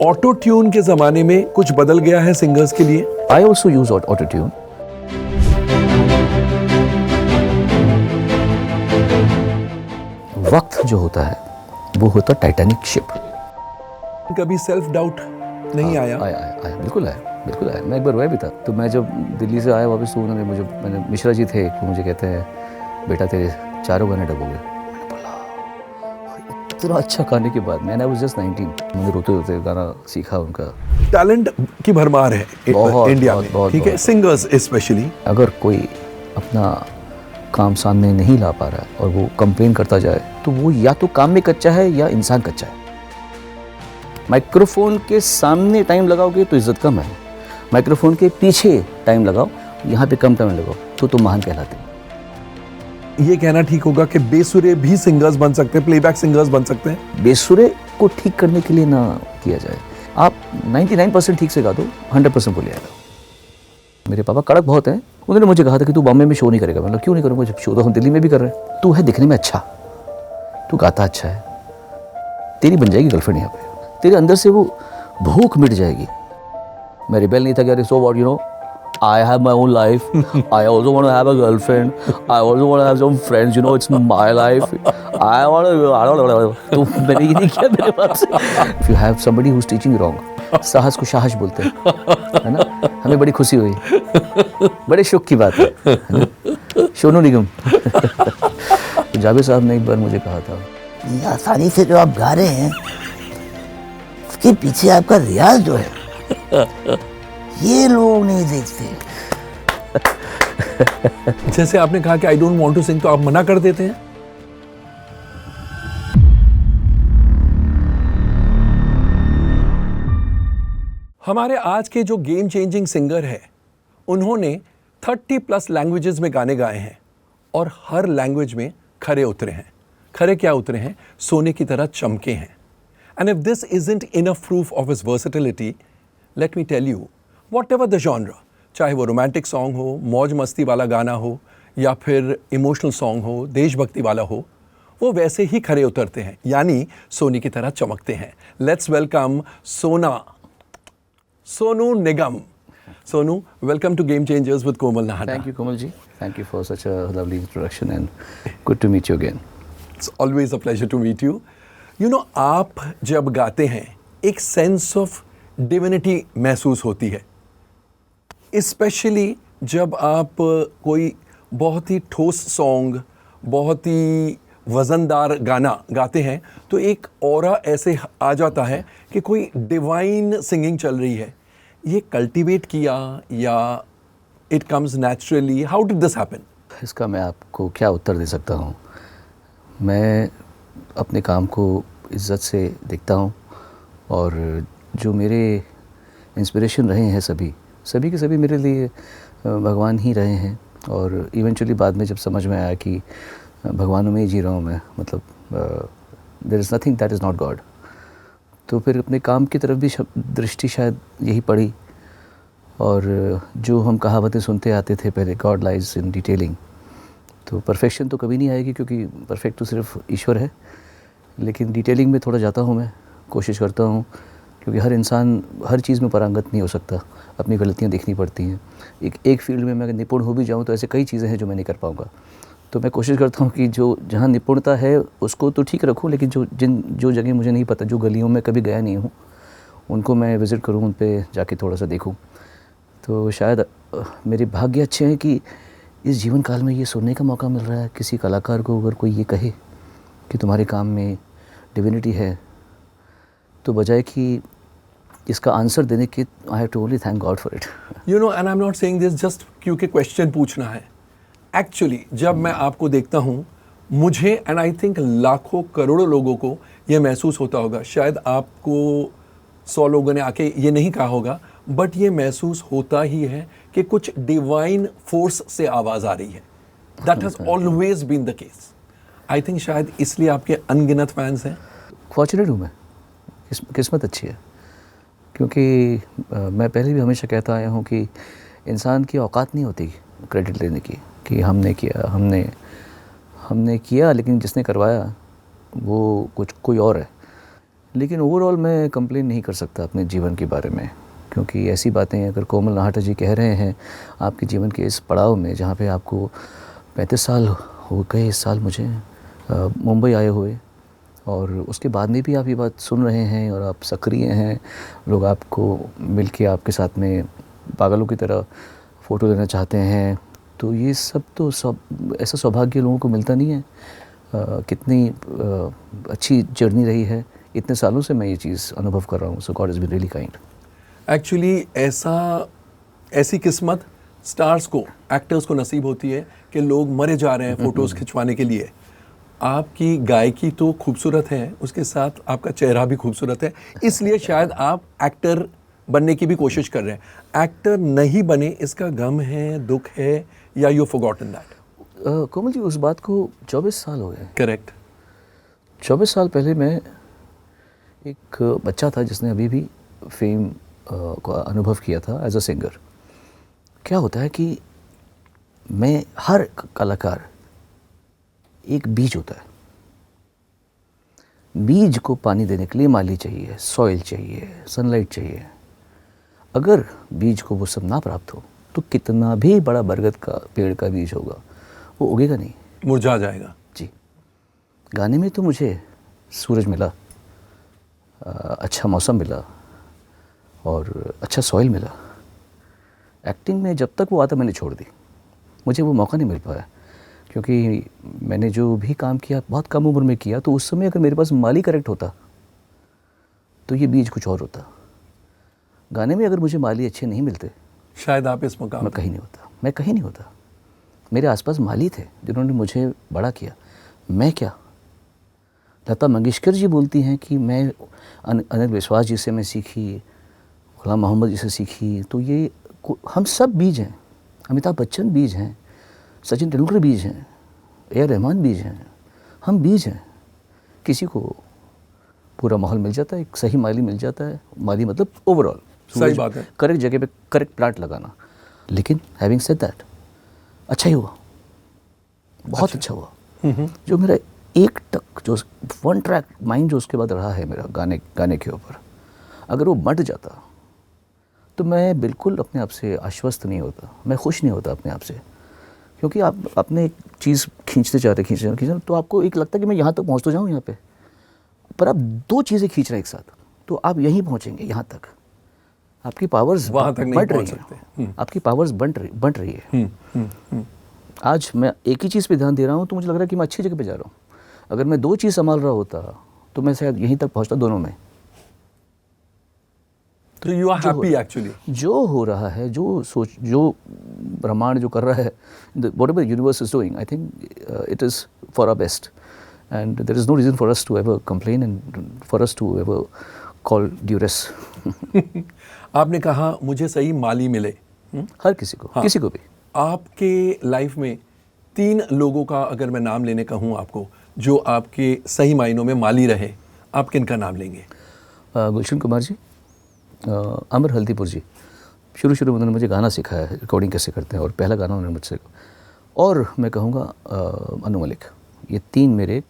Auto tune के जमाने में कुछ बदल गया है सिंगर्स के लिए? I also use auto tune. वक्त जो होता है वो होता टाइटैनिक शिप। कभी सेल्फ डाउट नहीं आया? आया बिल्कुल आया। मैं एक बार रोया भी था। तो मैं जब दिल्ली से आया वापस तो उन्होंने मैंने मिश्रा जी थे वो मुझे कहते हैं बेटा तेरे 4 गाने डब हो गए। मैंने बोला इतना अच्छा गाने के बाद मैंने was just 19 मैंने रोते रोते गाना सीखा उनका। टैलेंट की भरमार है इंडिया में, ठीक है, सिंगर्स स्पेशली। अगर कोई अपना काम सामने नहीं ला पा रहा है और वो कंप्लेन करता जाए तो वो या तो काम में कच्चा है या इंसान कच्चा है। माइक्रोफोन के सामने टाइम लगाओगे तो इज्जत कम है, माइक्रोफोन के पीछे टाइम लगाओ, यहाँ पे कम टाइम लगाओ तो तुम महान कहलाते हो। ये कहना ठीक होगा कि बेसुरे भी सिंगर्स बन सकते हैं, प्लेबैक सिंगर्स बन सकते हैं? बेसुरे को ठीक करने के लिए ना किया जाए। आप 99% ठीक से गा दो, 100% बोले आएगा। मेरे पापा कड़क बहुत हैं। उन्होंने मुझे कहा था कि तू बॉम्बे में शो नहीं करेगा। मतलब क्यों नहीं करूँगा, जब शो तो हम दिल्ली में भी कर रहे हैं। तू है दिखने में अच्छा, तू गाता अच्छा है, तेरी बन जाएगी गर्लफ्रेंड यहाँ पे, तेरे अंदर से वो भूख मिट जाएगी। मैं रिबेल नहीं था कि अरे so what, you know, I have my own life. I also want to have a girlfriend. I also want to have some friends. You know, it's my life. I don't know. तो मैंने ये नहीं किया मेरे पास। If you have somebody who's teaching you wrong, साहस को शाहस बोलते हैं, है ना? हमें बड़ी खुशी हुई, बड़े शौक की बात है ना? सोनू निगम। तो जावेद साहब ने एक बार मुझे कहा था, ये आसानी से जो आप गा रहे हैं उसके पीछे आपका रियाज जो है ये लोग नहीं देखते। जैसे आपने कहा कि I don't want to sing, तो आप मना कर देते हैं? हमारे आज के जो गेम चेंजिंग सिंगर है उन्होंने 30+ लैंग्वेजेस में गाने गाए हैं और हर लैंग्वेज में खरे उतरे हैं। खरे क्या उतरे हैं? सोने की तरह चमके हैं। And if this isn't enough proof of his versatility, let me tell you, whatever the genre, चाहे वो रोमांटिक सॉन्ग हो, मौज मस्ती वाला गाना हो, या फिर इमोशनल सॉन्ग हो, देशभक्ति वाला हो, वो वैसे ही खरे उतरते हैं, यानी सोने की तरह चमकते हैं। Let's welcome Sonu Nigam. Sonu, welcome to game changers with Komal Nahata. Thank you Komal ji, thank you for such a lovely introduction and good to meet you again. It's always a pleasure to meet you. You know, आप जब गाते हैं एक sense of divinity महसूस होती है, specially जब आप कोई बहुत ही ठोस सॉन्ग, बहुत ही वज़नदार गाना गाते हैं तो एक ऑरा ऐसे आ जाता है कि कोई डिवाइन सिंगिंग चल रही है। ये कल्टीवेट किया या it comes naturally? How did this happen? इसका मैं आपको क्या उत्तर दे सकता हूँ। मैं अपने काम को इज्जत से देखता हूँ और जो मेरे इंस्पिरेशन रहे हैं सभी के सभी मेरे लिए भगवान ही रहे हैं। और इवेंचुअली बाद में जब समझ में आया कि भगवानों में ही जी रहा हूँ मैं, मतलब there is nothing that is not God, तो फिर अपने काम की तरफ भी दृष्टि शायद यही पड़ी। और जो हम कहावतें सुनते आते थे पहले, गॉड लाइज इन डिटेलिंग, तो परफेक्शन तो कभी नहीं आएगी क्योंकि परफेक्ट तो सिर्फ ईश्वर है, लेकिन डिटेलिंग में थोड़ा जाता हूँ मैं, कोशिश करता हूँ, क्योंकि हर इंसान हर चीज़ में पारंगत नहीं हो सकता, अपनी गलतियाँ देखनी पड़ती हैं। एक फील्ड में मैं निपुण हो भी जाऊँ तो ऐसे कई चीज़ें हैं जो मैं नहीं कर पाऊँगा, तो मैं कोशिश करता हूँ कि जो जहाँ निपुणता है उसको तो ठीक रखूँ, लेकिन जो जगह मुझे नहीं पता, जो गलियों में कभी गया नहीं हूँ, उनको मैं विज़िट करूँ, उन पे जाके थोड़ा सा देखूँ। तो शायद मेरे भाग्य अच्छे हैं कि इस जीवन काल में ये सुनने का मौका मिल रहा है किसी कलाकार को। अगर कोई ये कहे कि तुम्हारे काम में डिविनिटी है, तो बजाय कि इसका आंसर देने के, I have to only thank God for it. You know, and I am not saying this just क्योंकि क्वेश्चन पूछना है। एक्चुअली जब मैं आपको देखता हूँ, मुझे एंड आई थिंक लाखों करोड़ों लोगों को ये महसूस होता होगा, शायद आपको 100 लोगों ने आके ये नहीं कहा होगा, बट ये महसूस होता ही है कि कुछ डिवाइन फोर्स से आवाज़ आ रही है। That has always been the case. I think शायद इसलिए आपके अनगिनत फैंस हैं। फॉर्चुनेट हूँ मैं, किस्मत अच्छी है, क्योंकि मैं पहले भी हमेशा कहता आया हूँ कि इंसान की औकात नहीं होती क्रेडिट लेने की, कि हमने किया, लेकिन जिसने करवाया वो कोई और है। लेकिन ओवरऑल मैं कंप्लेन नहीं कर सकता अपने जीवन के बारे में, क्योंकि ऐसी बातें अगर कोमल नाहटा जी कह रहे हैं आपके जीवन के इस पड़ाव में जहाँ पे आपको 35 साल हो गए इस साल मुझे मुंबई आए हुए, और उसके बाद में भी आप ये बात सुन रहे हैं और आप सक्रिय हैं, लोग आपको मिल के आपके साथ में पागलों की तरह फ़ोटो लेना चाहते हैं, तो ये सब तो ऐसा सौभाग्य लोगों को मिलता नहीं है। कितनी अच्छी जर्नी रही है, इतने सालों से मैं ये चीज़ अनुभव कर रहा हूँ। So God is been really kind. Actually ऐसी किस्मत स्टार्स को, एक्टर्स को नसीब होती है कि लोग मरे जा रहे हैं फ़ोटोज़ खिंचवाने के लिए। आपकी गायकी तो खूबसूरत है, उसके साथ आपका चेहरा भी खूबसूरत है, इसलिए शायद आप एक्टर बनने की भी कोशिश कर रहे हैं। एक्टर नहीं बने इसका गम है, दुख है, या you forgotten that? Komal ji, उस बात को 24 साल हो गए। करेक्ट। 24 साल पहले मैं एक बच्चा था जिसने अभी भी फेम को अनुभव किया था एज अ सिंगर। क्या होता है कि मैं, हर कलाकार एक बीज होता है, बीज को पानी देने के लिए माली चाहिए, सॉइल चाहिए, सनलाइट चाहिए। अगर बीज को वो सब ना प्राप्त हो तो कितना भी बड़ा बरगद का पेड़ का बीज होगा वो उगेगा नहीं, मुरझा जाएगा। जी। गाने में तो मुझे सूरज मिला, अच्छा मौसम मिला और अच्छा सॉइल मिला। एक्टिंग में जब तक वो आता मैंने छोड़ दी, मुझे वो मौका नहीं मिल पाया, क्योंकि मैंने जो भी काम किया बहुत कम उम्र में किया। तो उस समय अगर मेरे पास माली करेक्ट होता तो ये बीज कुछ और होता। गाने में अगर मुझे माली अच्छे नहीं मिलते शायद आप इस मुकाम मैं कहीं नहीं होता। मेरे आसपास माली थे जिन्होंने मुझे बड़ा किया। मैं क्या, लता मंगेशकर जी बोलती हैं कि मैं अनिल विश्वास जी से मैं सीखी, गुलाम मोहम्मद जी से सीखी। तो ये हम सब बीज हैं। अमिताभ बच्चन बीज हैं, सचिन तेंदुलकर बीज हैं, ए.आर. रहमान बीज हैं, हम बीज हैं। किसी को पूरा माहौल मिल जाता है, एक सही माली मिल जाता है। माली मतलब ओवरऑल सही बात है, करेक्ट जगह पे करेक्ट प्लांट लगाना। लेकिन हैविंग सेड दैट, अच्छा ही हुआ, बहुत अच्छा हुआ। जो मेरा एक टक, जो वन ट्रैक माइंड जो उसके बाद रहा है मेरा गाने के ऊपर, अगर वो मट जाता तो मैं बिल्कुल अपने आप से आश्वस्त नहीं होता, मैं खुश नहीं होता अपने आप से। क्योंकि आप अपने एक चीज़ खींचते जा रहे तो आपको एक लगता है कि मैं यहाँ तक पहुँच तो जाऊँ यहाँ पे, पर आप दो चीज़ें खींच रहे हैं एक साथ, तो आप यहीं पहुँचेंगे, यहाँ तक। आपकी पावर्स वहाँ तक नहीं पहुँच सकते। आपकी पावर्स बंट रही है। आज मैं एक ही चीज़ पे ध्यान दे रहा हूँ तो मुझे लग रहा है कि मैं अच्छी जगह पे जा रहा हूँ। अगर मैं दो चीज़ संभाल रहा होता तो मैं शायद यहीं तक पहुँचता, दोनों में। तो यू आर हैप्पी एक्चुअली। जो हो रहा है, जो ब्रह्मांड जो कर रहा है, whatever the universe is doing, I think it is for our best, and there is no reason for us to ever complain and for us to ever call duress. आपने कहा मुझे सही माली मिले। हर किसी को, किसी को भी। आपके लाइफ में 3 लोगों का अगर मैं नाम लेने कहूँ आपको, जो आपके सही मायनों में माली रहे, आप किन का नाम लेंगे? गुलशन कुमार जी, अमर हल्दीपुर जी। शुरू में उन्होंने मुझे गाना सिखाया है, रिकॉर्डिंग कैसे करते हैं, और पहला गाना उन्होंने मुझसे। और मैं कहूँगा अनु मलिक। ये 3 मेरे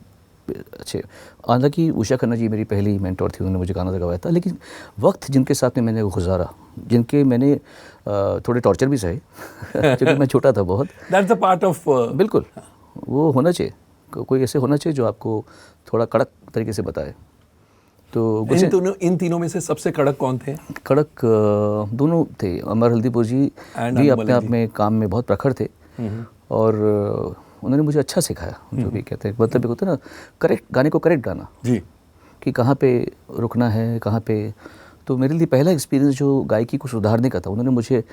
अच्छे। हालांकि उषा खन्ना जी मेरी पहली मेंटोर थी, उन्होंने मुझे गाना लगवाया था। लेकिन वक्त जिनके साथ में मैंने गुजारा, जिनके मैंने थोड़े टॉर्चर भी सहे क्योंकि मैं छोटा था बहुत। दैट्स द पार्ट ऑफ बिल्कुल, वो होना चाहिए, कोई ऐसे होना चाहिए जो आपको थोड़ा कड़क तरीके से बताए। तो इन तीनों में से सबसे कड़क कौन थे? कड़क दोनों थे। अमर हल्दीपुर जी भी अपने आप में काम में बहुत प्रखर थे, और उन्होंने मुझे अच्छा सिखाया। जो भी कहते हैं, मतलब एक होता है ना, करेक्ट गाने को करेक्ट गाना जी, कि कहाँ पे रुकना है, कहाँ पे। तो मेरे लिए पहला एक्सपीरियंस जो गायकी को सुधारने का था, उन्होंने मुझे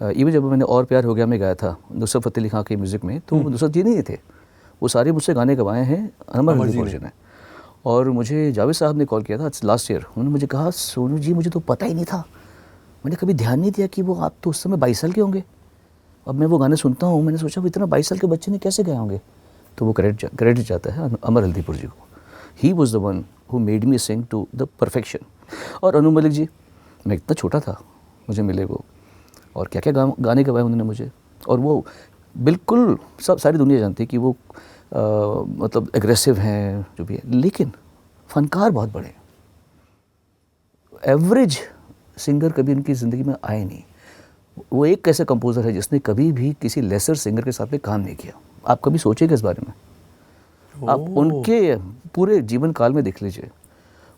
इवन जब मैंने और प्यार हो गया में गाया था नुसरत फ़तेह अली खां के म्यूज़िक में, तो नुसरत जी नहीं थे, वो सारे मुझसे गाने गवाए हैं अमर हल्दीपुर जी ने। और मुझे जावेद साहब ने कॉल किया था लास्ट ईयर। उन्होंने मुझे कहा, सोनू जी मुझे तो पता ही नहीं था, मैंने कभी ध्यान नहीं दिया कि वो आप तो उस समय 22 साल के होंगे। अब मैं वो गाने सुनता हूँ, मैंने सोचा वो इतना 22 साल के बच्चे ने कैसे गाए होंगे। तो वो क्रेडिट जाता है अमर हल्दीपुर जी को। He was the one who made me sing to the perfection. और अनु मलिक जी, मैं इतना छोटा था, मुझे मिले वो, और क्या क्या गाने गवाए उन्होंने मुझे। और वो बिल्कुल सारी दुनिया जानती है कि वो मतलब एग्रेसिव हैं जो भी है, लेकिन फनकार बहुत बड़े। एवरेज सिंगर कभी उनकी ज़िंदगी में आए नहीं। वो एक ऐसा कंपोज़र है जिसने कभी भी किसी लेसर सिंगर के साथ में काम नहीं किया। आप कभी सोचेगा इस बारे में? आप उनके पूरे जीवन काल में देख लीजिए,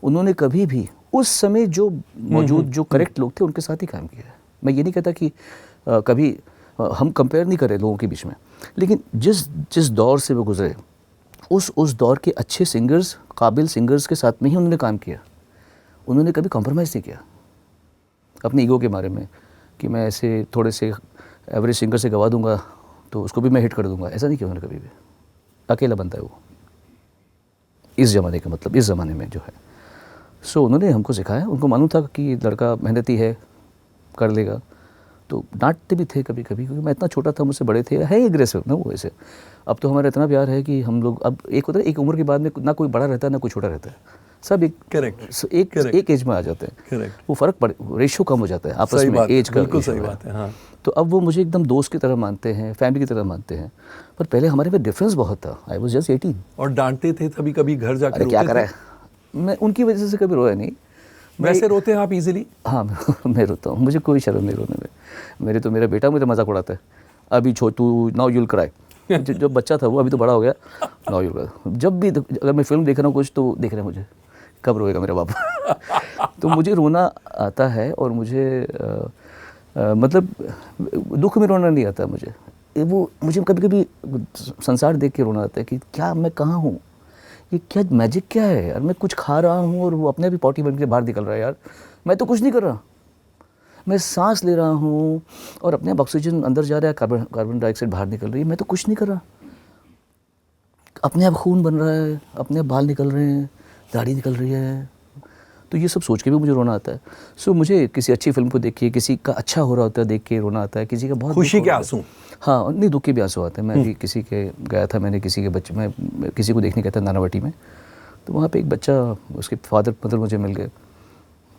उन्होंने कभी भी उस समय जो मौजूद जो करेक्ट लोग थे उनके साथ ही काम किया है। मैं ये नहीं कहता कि कभी हम कंपेयर नहीं करें लोगों के बीच में, लेकिन जिस दौर से वो गुजरे उस दौर के अच्छे सिंगर्स, काबिल सिंगर्स के साथ में ही उन्होंने काम किया। उन्होंने कभी कॉम्प्रोमाइज़ नहीं किया अपने ईगो के बारे में कि मैं ऐसे थोड़े से एवरेज सिंगर से गवा दूंगा तो उसको भी मैं हिट कर दूंगा। ऐसा नहीं किया उन्होंने कभी भी। अकेला बनता है वो इस ज़माने का, मतलब इस ज़माने में जो है। सो उन्होंने हमको सिखाया। उनको मालूम था कि लड़का मेहनती है, कर लेगा, तो डांटते भी थे कभी कभी, क्योंकि मैं इतना छोटा था, मुझसे बड़े थे, है एग्रेसिव ना वो ऐसे। अब तो हमारा इतना प्यार है कि हम लोग, अब एक होता है एक उम्र के बाद में ना कोई बड़ा रहता है ना कोई छोटा रहता है, सब एक एज में आ जाते हैं। वो फ़र्क पड़े, रेशियो कम हो जाता है आपस में एज का। बिल्कुल सही बात है। हाँ। तो अब वो मुझे एकदम दोस्त की तरह मानते हैं, फैमिली की तरह मानते हैं। पर पहले हमारे में डिफरेंस बहुत था। I was just 18। और डांटते थे तभी कभी घर जाकर? अरे क्या करें, मैं उनकी वजह से कभी रोया नहीं। वैसे रोते हैं आप इजीली? हाँ मैं रोता हूँ, मुझे कोई शर्म नहीं रोने में। मेरा बेटा मेरा मजाक उड़ाता है, अभी छोटू नाउ यूल क्राई। जब बच्चा था वो, अभी तो बड़ा हो गया, नाउ यूल क्राई। जब भी अगर मैं फिल्म देख रहा हूँ कुछ, तो देख रहे हैं मुझे कब रोएगा मेरा बाप। तो मुझे रोना आता है, और मुझे मतलब दुख में रोना नहीं आता मुझे। मुझे कभी कभी संसार देख के रोना आता है कि क्या मैं कहाँ हूँ, ये क्या मैजिक क्या है यार। मैं कुछ खा रहा हूँ और वो अपने भी पॉटी बन के बाहर निकल रहा है यार। मैं तो कुछ नहीं कर रहा, मैं सांस ले रहा हूँ और अपने आप ऑक्सीजन अंदर जा रहा है, कार्बन डाइऑक्साइड बाहर निकल रही है। मैं तो कुछ नहीं कर रहा, अपने आप खून बन रहा है, अपने आप बाल निकल रहे हैं, दाढ़ी निकल रही है। तो ये सब सोच के भी मुझे रोना आता है। सो मुझे किसी अच्छी फिल्म को देख के, किसी का अच्छा हो रहा होता है देख के रोना आता है, किसी का बहुत खुशी के आंसू। हाँ, नहीं दुख के भी आंसू आते हैं। मैं भी किसी के गया था, मैंने किसी के बच्चे, मैं किसी को देखने गया था नानावटी में, तो वहाँ पे एक बच्चा, उसके फादर मदर मुझे मिल गए,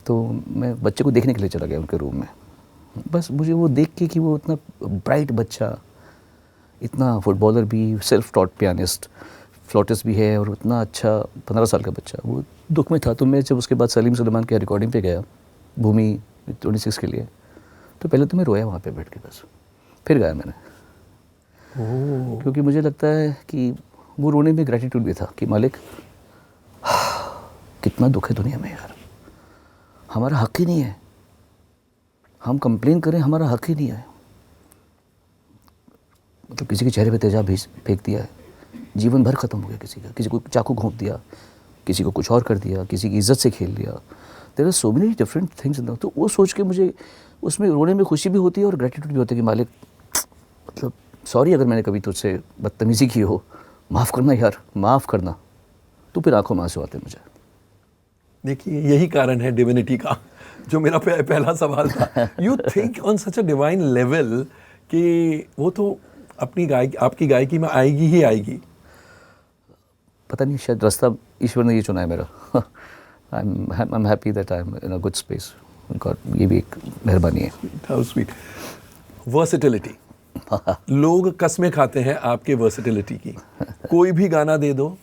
तो मैं बच्चे को देखने के लिए चला गया उनके रूम में। बस मुझे वो देख के कि वो इतना ब्राइट बच्चा, इतना फुटबॉलर भी, सेल्फ टॉट पियानिस्ट, फ्लॉटिस्ट भी है, और उतना अच्छा 15 साल का बच्चा, वो दुख में था। तो मैं जब उसके बाद सलीम सुलेमान के रिकॉर्डिंग पे गया भूमि 26 के लिए, तो पहले तो मैं रोया वहाँ पे बैठ के, बस फिर गाया मैंने। क्योंकि मुझे लगता है कि वो रोने में ग्रेटिट्यूड भी था कि मालिक कितना दुख है दुनिया में यार, हमारा हक ही नहीं है, हम कंप्लेन करें हमारा हक ही नहीं है। मतलब किसी के चेहरे पे तेजाब फेंक दिया है, जीवन भर ख़त्म हो गया किसी का, किसी को चाकू घोंप दिया, किसी को कुछ और कर दिया, किसी की इज्जत से खेल लिया। There are so many different things in that. तो वो सोच के मुझे उसमें रोने में खुशी भी होती है और ग्रेटिट्यूड भी होती है कि मालिक, मतलब सॉरी अगर मैंने कभी तुझसे बदतमीज़ी की हो, माफ़ करना यार, माफ़ करना। तो फिर आंखों में आंसू आते मुझे। देखिए यही कारण है डिविनिटी का, जो मेरा पहला सवाल था। You think on such a divine level कि वो तो अपनी आपकी गायकी में आएगी ही आएगी। पता नहीं, शायद रास्ता ईश्वर ने ये चुना है मेरा। I am happy that I am in a good space. God, ये भी एक मेहरबानी है। How sweet. वर्सेटिलिटी, लोग कसमें खाते हैं आपके वर्सेटिलिटी की। कोई भी गाना दे दो,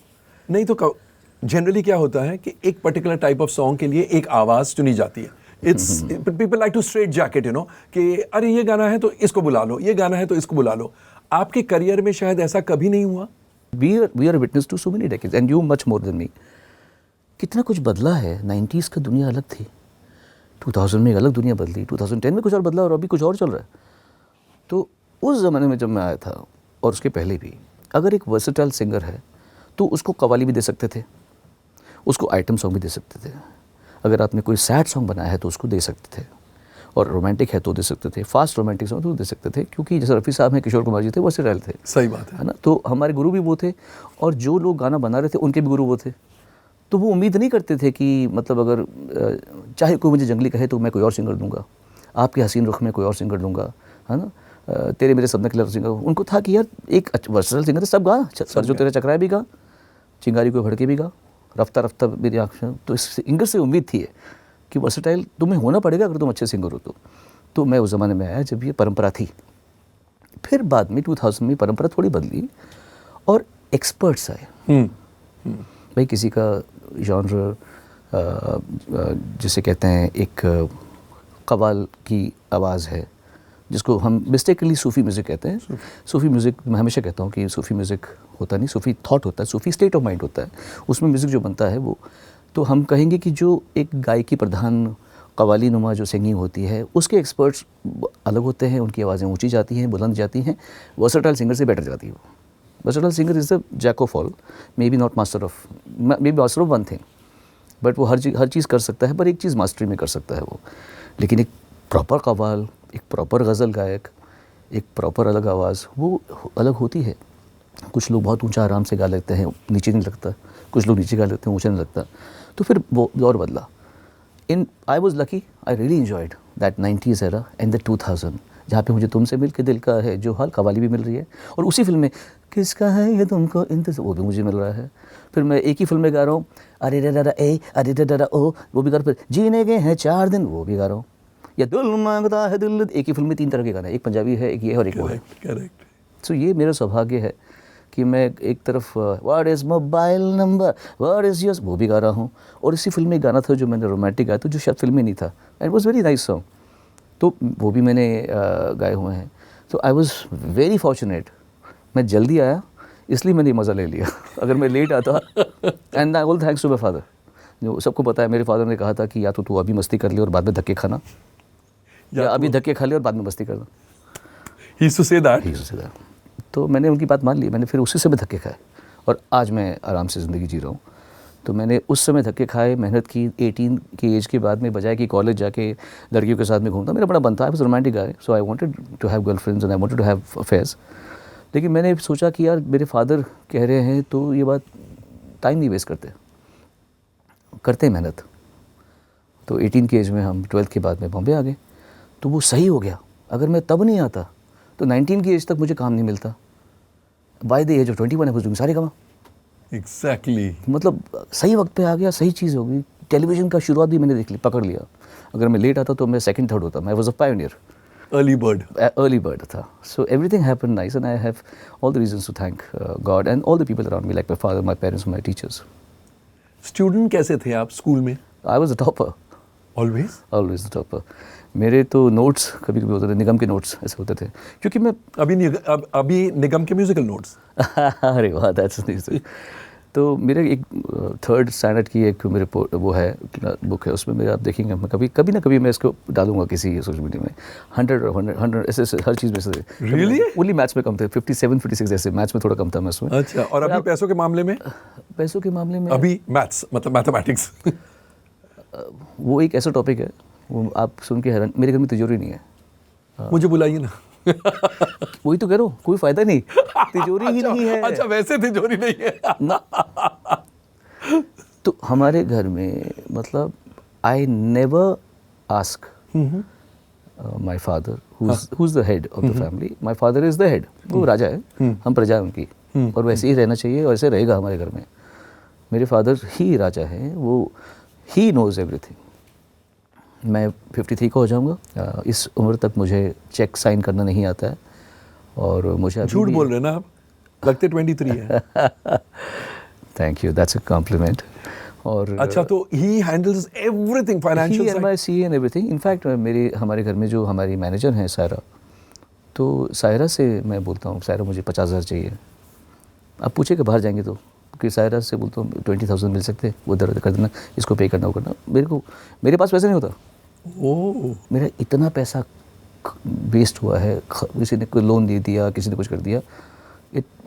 नहीं तो जनरली क्या होता है कि एक पर्टिकुलर टाइप ऑफ सॉन्ग के लिए एक आवाज़ चुनी जाती है। It's people like to straight jacket, you know, कि अरे ये गाना है तो इसको बुला लो, ये गाना है तो इसको बुला लो। आपके करियर में शायद ऐसा कभी नहीं हुआ? We are witness to so many decades and you much more than me. कितना कुछ बदला है। 90s का दुनिया अलग थी, 2000 में एक अलग दुनिया बदली, 2010 में कुछ और बदला और अभी कुछ और चल रहा है। तो उस ज़माने में जब मैं आया था और उसके पहले भी, अगर एक वर्सेटाइल सिंगर है तो उसको कव्वाली भी दे सकते थे, उसको आइटम सॉन्ग भी दे सकते थे। अगर आपने कोई सैड सॉन्ग बनाया है तो उसको दे सकते थे, और रोमांटिक है तो दे सकते थे, फास्ट रोमांटिक सॉन्ग तो दे सकते थे, क्योंकि जैसे रफ़ी साहब हैं, किशोर कुमार जी थे, वर्सेटाइल थे। सही बात है ना। तो हमारे गुरु भी वो थे, और जो लोग गाना बना रहे थे उनके भी गुरु वो थे। तो वो उम्मीद नहीं करते थे कि मतलब अगर चाहे कोई मुझे जंगली कहे तो मैं कोई और सिंगर दूंगा, आपके हसीन रुख में कोई और सिंगर दूंगा, है ना, तेरे मेरे सपने के लिए सिंगर। उनको था कि यार एक वर्सेटाइल सिंगर है, सब गा, सर जो तेरा चकराए भी गा, चिंगारी को भड़के भी गा, रफ्ता रफ्ता मेरी आँख। तो इस सिंगर से उम्मीद थी कि वर्सेटाइल तुम्हें होना पड़ेगा अगर तुम अच्छे सिंगर हो तो मैं उस ज़माने में आया जब ये परंपरा थी। फिर बाद में 2000 में परंपरा थोड़ी बदली और एक्सपर्ट्स आए। भाई किसी का जॉनर जिसे कहते हैं एक कव्वाल की आवाज़ है, जिसको हम मिस्टेकली सूफ़ी म्यूज़िक कहते हैं। सूफ़ी म्यूज़िक मैं हमेशा कहता हूँ कि सूफ़ी म्यूज़िक होता नहीं, सूफ़ी थॉट होता है, सूफ़ी स्टेट ऑफ माइंड होता है। उसमें म्यूज़िक जो बनता है वो, तो हम कहेंगे कि जो एक गायकी प्रधान कव्वाली नुमा जो सिंगिंग होती है, उसके एक्सपर्ट्स अलग होते हैं, उनकी आवाज़ें ऊँची जाती हैं, बुलंद जाती हैं, वर्सेटाइल सिंगर से बेटर जाती है वो। Versatile singer is the jack of all, may be not master of, may be master of one thing, but वो हर चीज़ कर सकता है, पर एक चीज़ मास्टरी में कर सकता है वो। लेकिन एक प्रॉपर कव्वाल, एक प्रॉपर गज़ल गायक, एक प्रॉपर अलग आवाज़, वो अलग होती है। कुछ लोग बहुत ऊंचा आराम से गा लेते हैं, नीचे नहीं लगता, कुछ लोग नीचे गा लेते हैं, ऊंचा नहीं लगता। तो फिर वो दौर बदला। I was lucky, I really enjoyed that 90s era and the 2000, जहाँ पे मुझे तुमसे मिल के दिल का है जो हाल कव्वाली भी मिल रही है, और उसी फिल्म में किसका है ये तुमको इंतज़ार, वो भी मुझे मिल रहा है। फिर मैं एक ही फिल्म में गा रहा हूँ, अरे डरा ए अरे डरा ओ, वो भी गा रहा हूँ। फिर जीने के हैं 4 दिन, वो भी गा रहा हूँ। या दिल मांगता है दिल, एक ही फिल्म में 3 तरह के गाने, एक पंजाबी है, एक ये है और एक वो है। करेक्ट। सो ये मेरा सौभाग्य है कि मैं एक तरफ what is mobile number, what is yours, वो भी गा रहा हूँ, और इसी फिल्म में गाना था जो मैंने रोमांटिक गाया था, जो शायद फिल्म में नहीं था, and was very nice song, तो वो भी मैंने गाए हुए हैं। तो आई वॉज वेरी फॉर्चुनेट। मैं जल्दी आया इसलिए मैंने मज़ा ले लिया। अगर मैं लेट आता, and all thanks to my father, जो सबको पता है, मेरे फादर ने कहा था कि या तो तू अभी मस्ती कर ले और बाद में धक्के खाना, या अभी धक्के खा ले और बाद में मस्ती करना। He used to say that. तो मैंने उनकी बात मान ली, मैंने फिर उसी समय धक्के खाए, और आज मैं आराम से ज़िंदगी जी रहा हूँ। तो मैंने उस समय धक्के खाए, मेहनत की, 18 की एज के बाद में, बजाय कि कॉलेज जाके लड़कियों के साथ में घूमता, मेरा बड़ा बनता है, I was romantic guy, so I wanted to have girlfriends and I wanted to have affairs. लेकिन मैंने सोचा कि यार मेरे फादर कह रहे हैं तो ये बात, टाइम नहीं वेस्ट करते मेहनत। तो 18 की एज में हम 12th के बाद में बॉम्बे आ गए, तो वो सही हो गया। अगर मैं तब नहीं आता तो 19 की एज तक मुझे काम नहीं मिलता। बाय द एज ऑफ 21 है सारे काम। Exactly. मतलब सही वक्त पे आ गया, सही चीज़ हो गई। टेलीविज़न का शुरुआत भी मैंने देख ली, पकड़ लिया। अगर मैं लेट आता तो मैं सेकंड थर्ड होता, मैं was a pioneer, early bird था। So everything happened nice and I have all the reasons to thank God and all the people around me, like my father, my parents, my teachers. Student कैसे थे आप school में? I was a topper, always the topper. मेरे तो notes कभी कभी होते थे, निगम के नोट्स ऐसे होते थे, क्योंकि मैं अभी निगम के म्यूजिकल नोट्स। अरे वाह, दैट्स नाइस। तो मेरे एक 3rd स्टैंडर्ड की एक मेरे वो है बुक है, उसमें मेरे आप देखेंगे, मैं कभी ना कभी मैं इसको डालूंगा किसी सोशल मीडिया में। 100 ऐसे हर चीज़ में से। Really? ओनली मैथ्स में कम थे, 57 56 ऐसे, मैथ्स में थोड़ा कम था मैं उसमें। अच्छा, और अभी पैसों के मामले में? पैसों के मामले में अभी मैथ्स मतलब मैथमेटिक्स। वो एक ऐसा टॉपिक है, वो आप सुन के हैरान, मेरे घर में तिजोरी नहीं है। मुझे बुलाइए ना। वही तो कह रहा हूँ, कोई फायदा नहीं, तिजोरी ही नहीं है। अच्छा, वैसे तिजोरी नहीं है ना। तो हमारे घर में मतलब I never ask my father who is the head of the family. My father is the head, वो राजा है, हम प्रजा उनकी, और वैसे ही रहना चाहिए और ऐसे रहेगा हमारे घर में। मेरे फादर ही राजा हैं, वो ही नोज एवरीथिंग। मैं 53 का हो जाऊंगा, इस उम्र तक मुझे चेक साइन करना नहीं आता है, और मुझे झूठ बोल रहे हैं ना आप, लगते 23 है। Thank you, that's a compliment. और अच्छा, तो ही handles everything financial side, NYC and everything. In fact हमारे घर में जो हमारी मैनेजर हैं सायरा, तो सायरा से मैं बोलता हूँ, सायरा मुझे 50,000 चाहिए। आप पूछे कि बाहर जाएंगे तो, कि सायरा से बोलता हूँ 20,000 मिल सकते, वो दर्द कर देना, इसको पे करना, वो करना। मेरे पास पैसा नहीं होता। मेरा इतना पैसा वेस्ट हुआ है, किसी ने कोई लोन दे दिया, किसी ने कुछ कर दिया।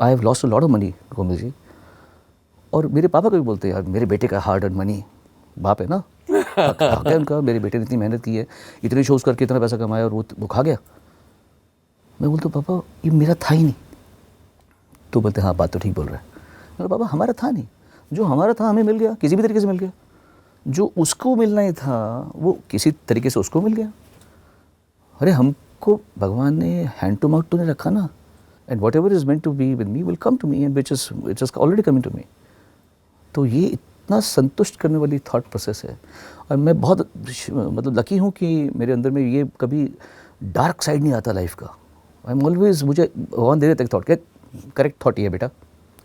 I have lost a lot of money Komal ji. और मेरे पापा को भी बोलते हैं, यार मेरे बेटे का हार्ड अर्न मनी, बाप है ना, खा गया उनका, मेरे बेटे ने इतनी मेहनत की है, इतने शोज़ करके इतना पैसा कमाया, और वो खा गया। मैं बोलता हूँ, पापा ये मेरा था ही नहीं। तो बोलते हाँ, बात तो ठीक बोल रहा है। मैं पापा हमारा था नहीं, जो हमारा था हमें मिल गया, किसी भी तरीके से मिल गया। जो उसको मिलना ही था वो किसी तरीके से उसको मिल गया। अरे हमको भगवान ने हैंड टू माउथ तो नहीं रखा ना, and whatever is meant to be with me will come to me, and which is already coming to me. तो ये इतना संतुष्ट करने वाली थॉट प्रोसेस है, और मैं बहुत मतलब लकी हूँ कि मेरे अंदर में ये कभी डार्क साइड नहीं आता लाइफ का। आई एम ऑलवेज, मुझे भगवान दे देते थॉट के करेक्ट थॉट, ये बेटा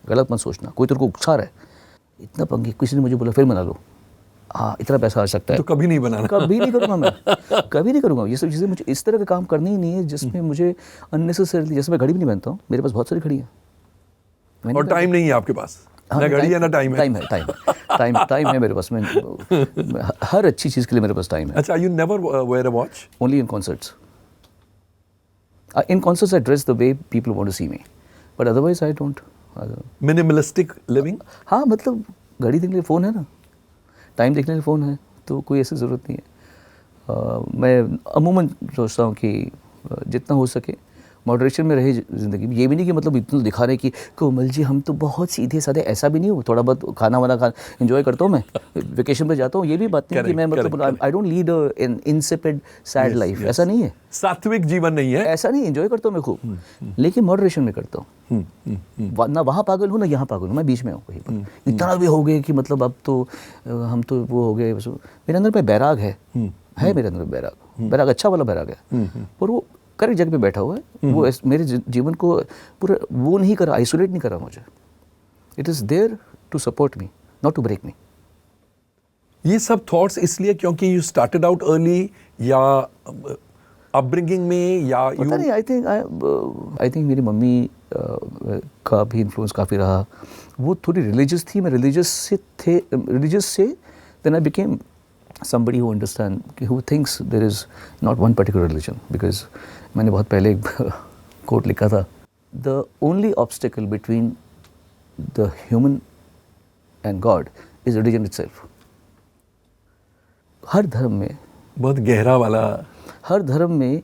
गलत मत सोचना, कोई तेरे को उकसा रहा है, इतना पंगे, किसी ने मुझे बोला फिर मना लो, हाँ इतना पैसा आ सकता है, तो कभी नहीं बनाना। कभी नहीं करूँगा मैं, कभी नहीं करूँगा ये सब चीज़ें। मुझे इस तरह का काम करनी ही नहीं है जिसमें मुझे अननेसेसरीली, जैसे मैं घड़ी भी नहीं पहनता हूँ, मेरे पास बहुत सारी घड़ी हैं और टाइम नहीं है आपके पास, हाँ, ना घड़ी है ना टाइम है। टाइम है मेरे पास में, हर अच्छी चीज़ के लिए मेरे पास टाइम है। अच्छा, you never wear a watch? Only in concerts. In concerts I dress the way people want to see me, but otherwise I don't. Minimalistic living? हाँ मतलब घड़ी देखने के लिए फ़ोन है ना, टाइम देखने के लिए फ़ोन है, तो कोई ऐसी ज़रूरत नहीं है। मैं अमूमन सोचता हूँ कि जितना हो सके मॉडरेशन में रहे ज़िंदगी में। ये भी नहीं कि मतलब इतना दिखा रहे कि कोमल जी हम तो बहुत सीधे साधे, ऐसा भी नहीं हो। थोड़ा बहुत खाना वाना खा एंजॉय करता हूँ मैं, वेकेशन पे जाता हूँ, ये भी बात नहीं कि मैं मतलब I don't lead an insipid sad life, ऐसा नहीं है। सात्विक जीवन नहीं है ऐसा नहीं, एंजॉय करता हूँ मैं खूब, लेकिन मॉडरेशन में करता हूँ। ना वहाँ पागल हूँ ना यहाँ पागल हूँ, मैं बीच में हूँ कहीं पर। इतना भी हो गए कि मतलब अब तो हम तो वो हो गए। मेरे अंदर में बैराग है मेरे अंदर बैराग अच्छा वाला बैराग है, और वो करेक्ट जगह पे बैठा हुआ है। वो मेरे जीवन को पूरा वो नहीं करा, आइसोलेट नहीं करा मुझे। It is there to support me, not to break me. ये सब थॉट्स इसलिए क्योंकि यू स्टार्टेड आउट अर्ली, या अपब्रिंगिंग में, या पता नहीं, आई थिंक मेरी मम्मी का भी इन्फ्लुएंस काफ़ी रहा। वो थोड़ी रिलीजियस थी, मैं रिलीजियस से then I became somebody who understand, who thinks there is not one particular religion, because मैंने बहुत पहले एक कोट लिखा था, the only obstacle between the human and God is religion itself. हर धर्म में, बहुत गहरा वाला, हर धर्म में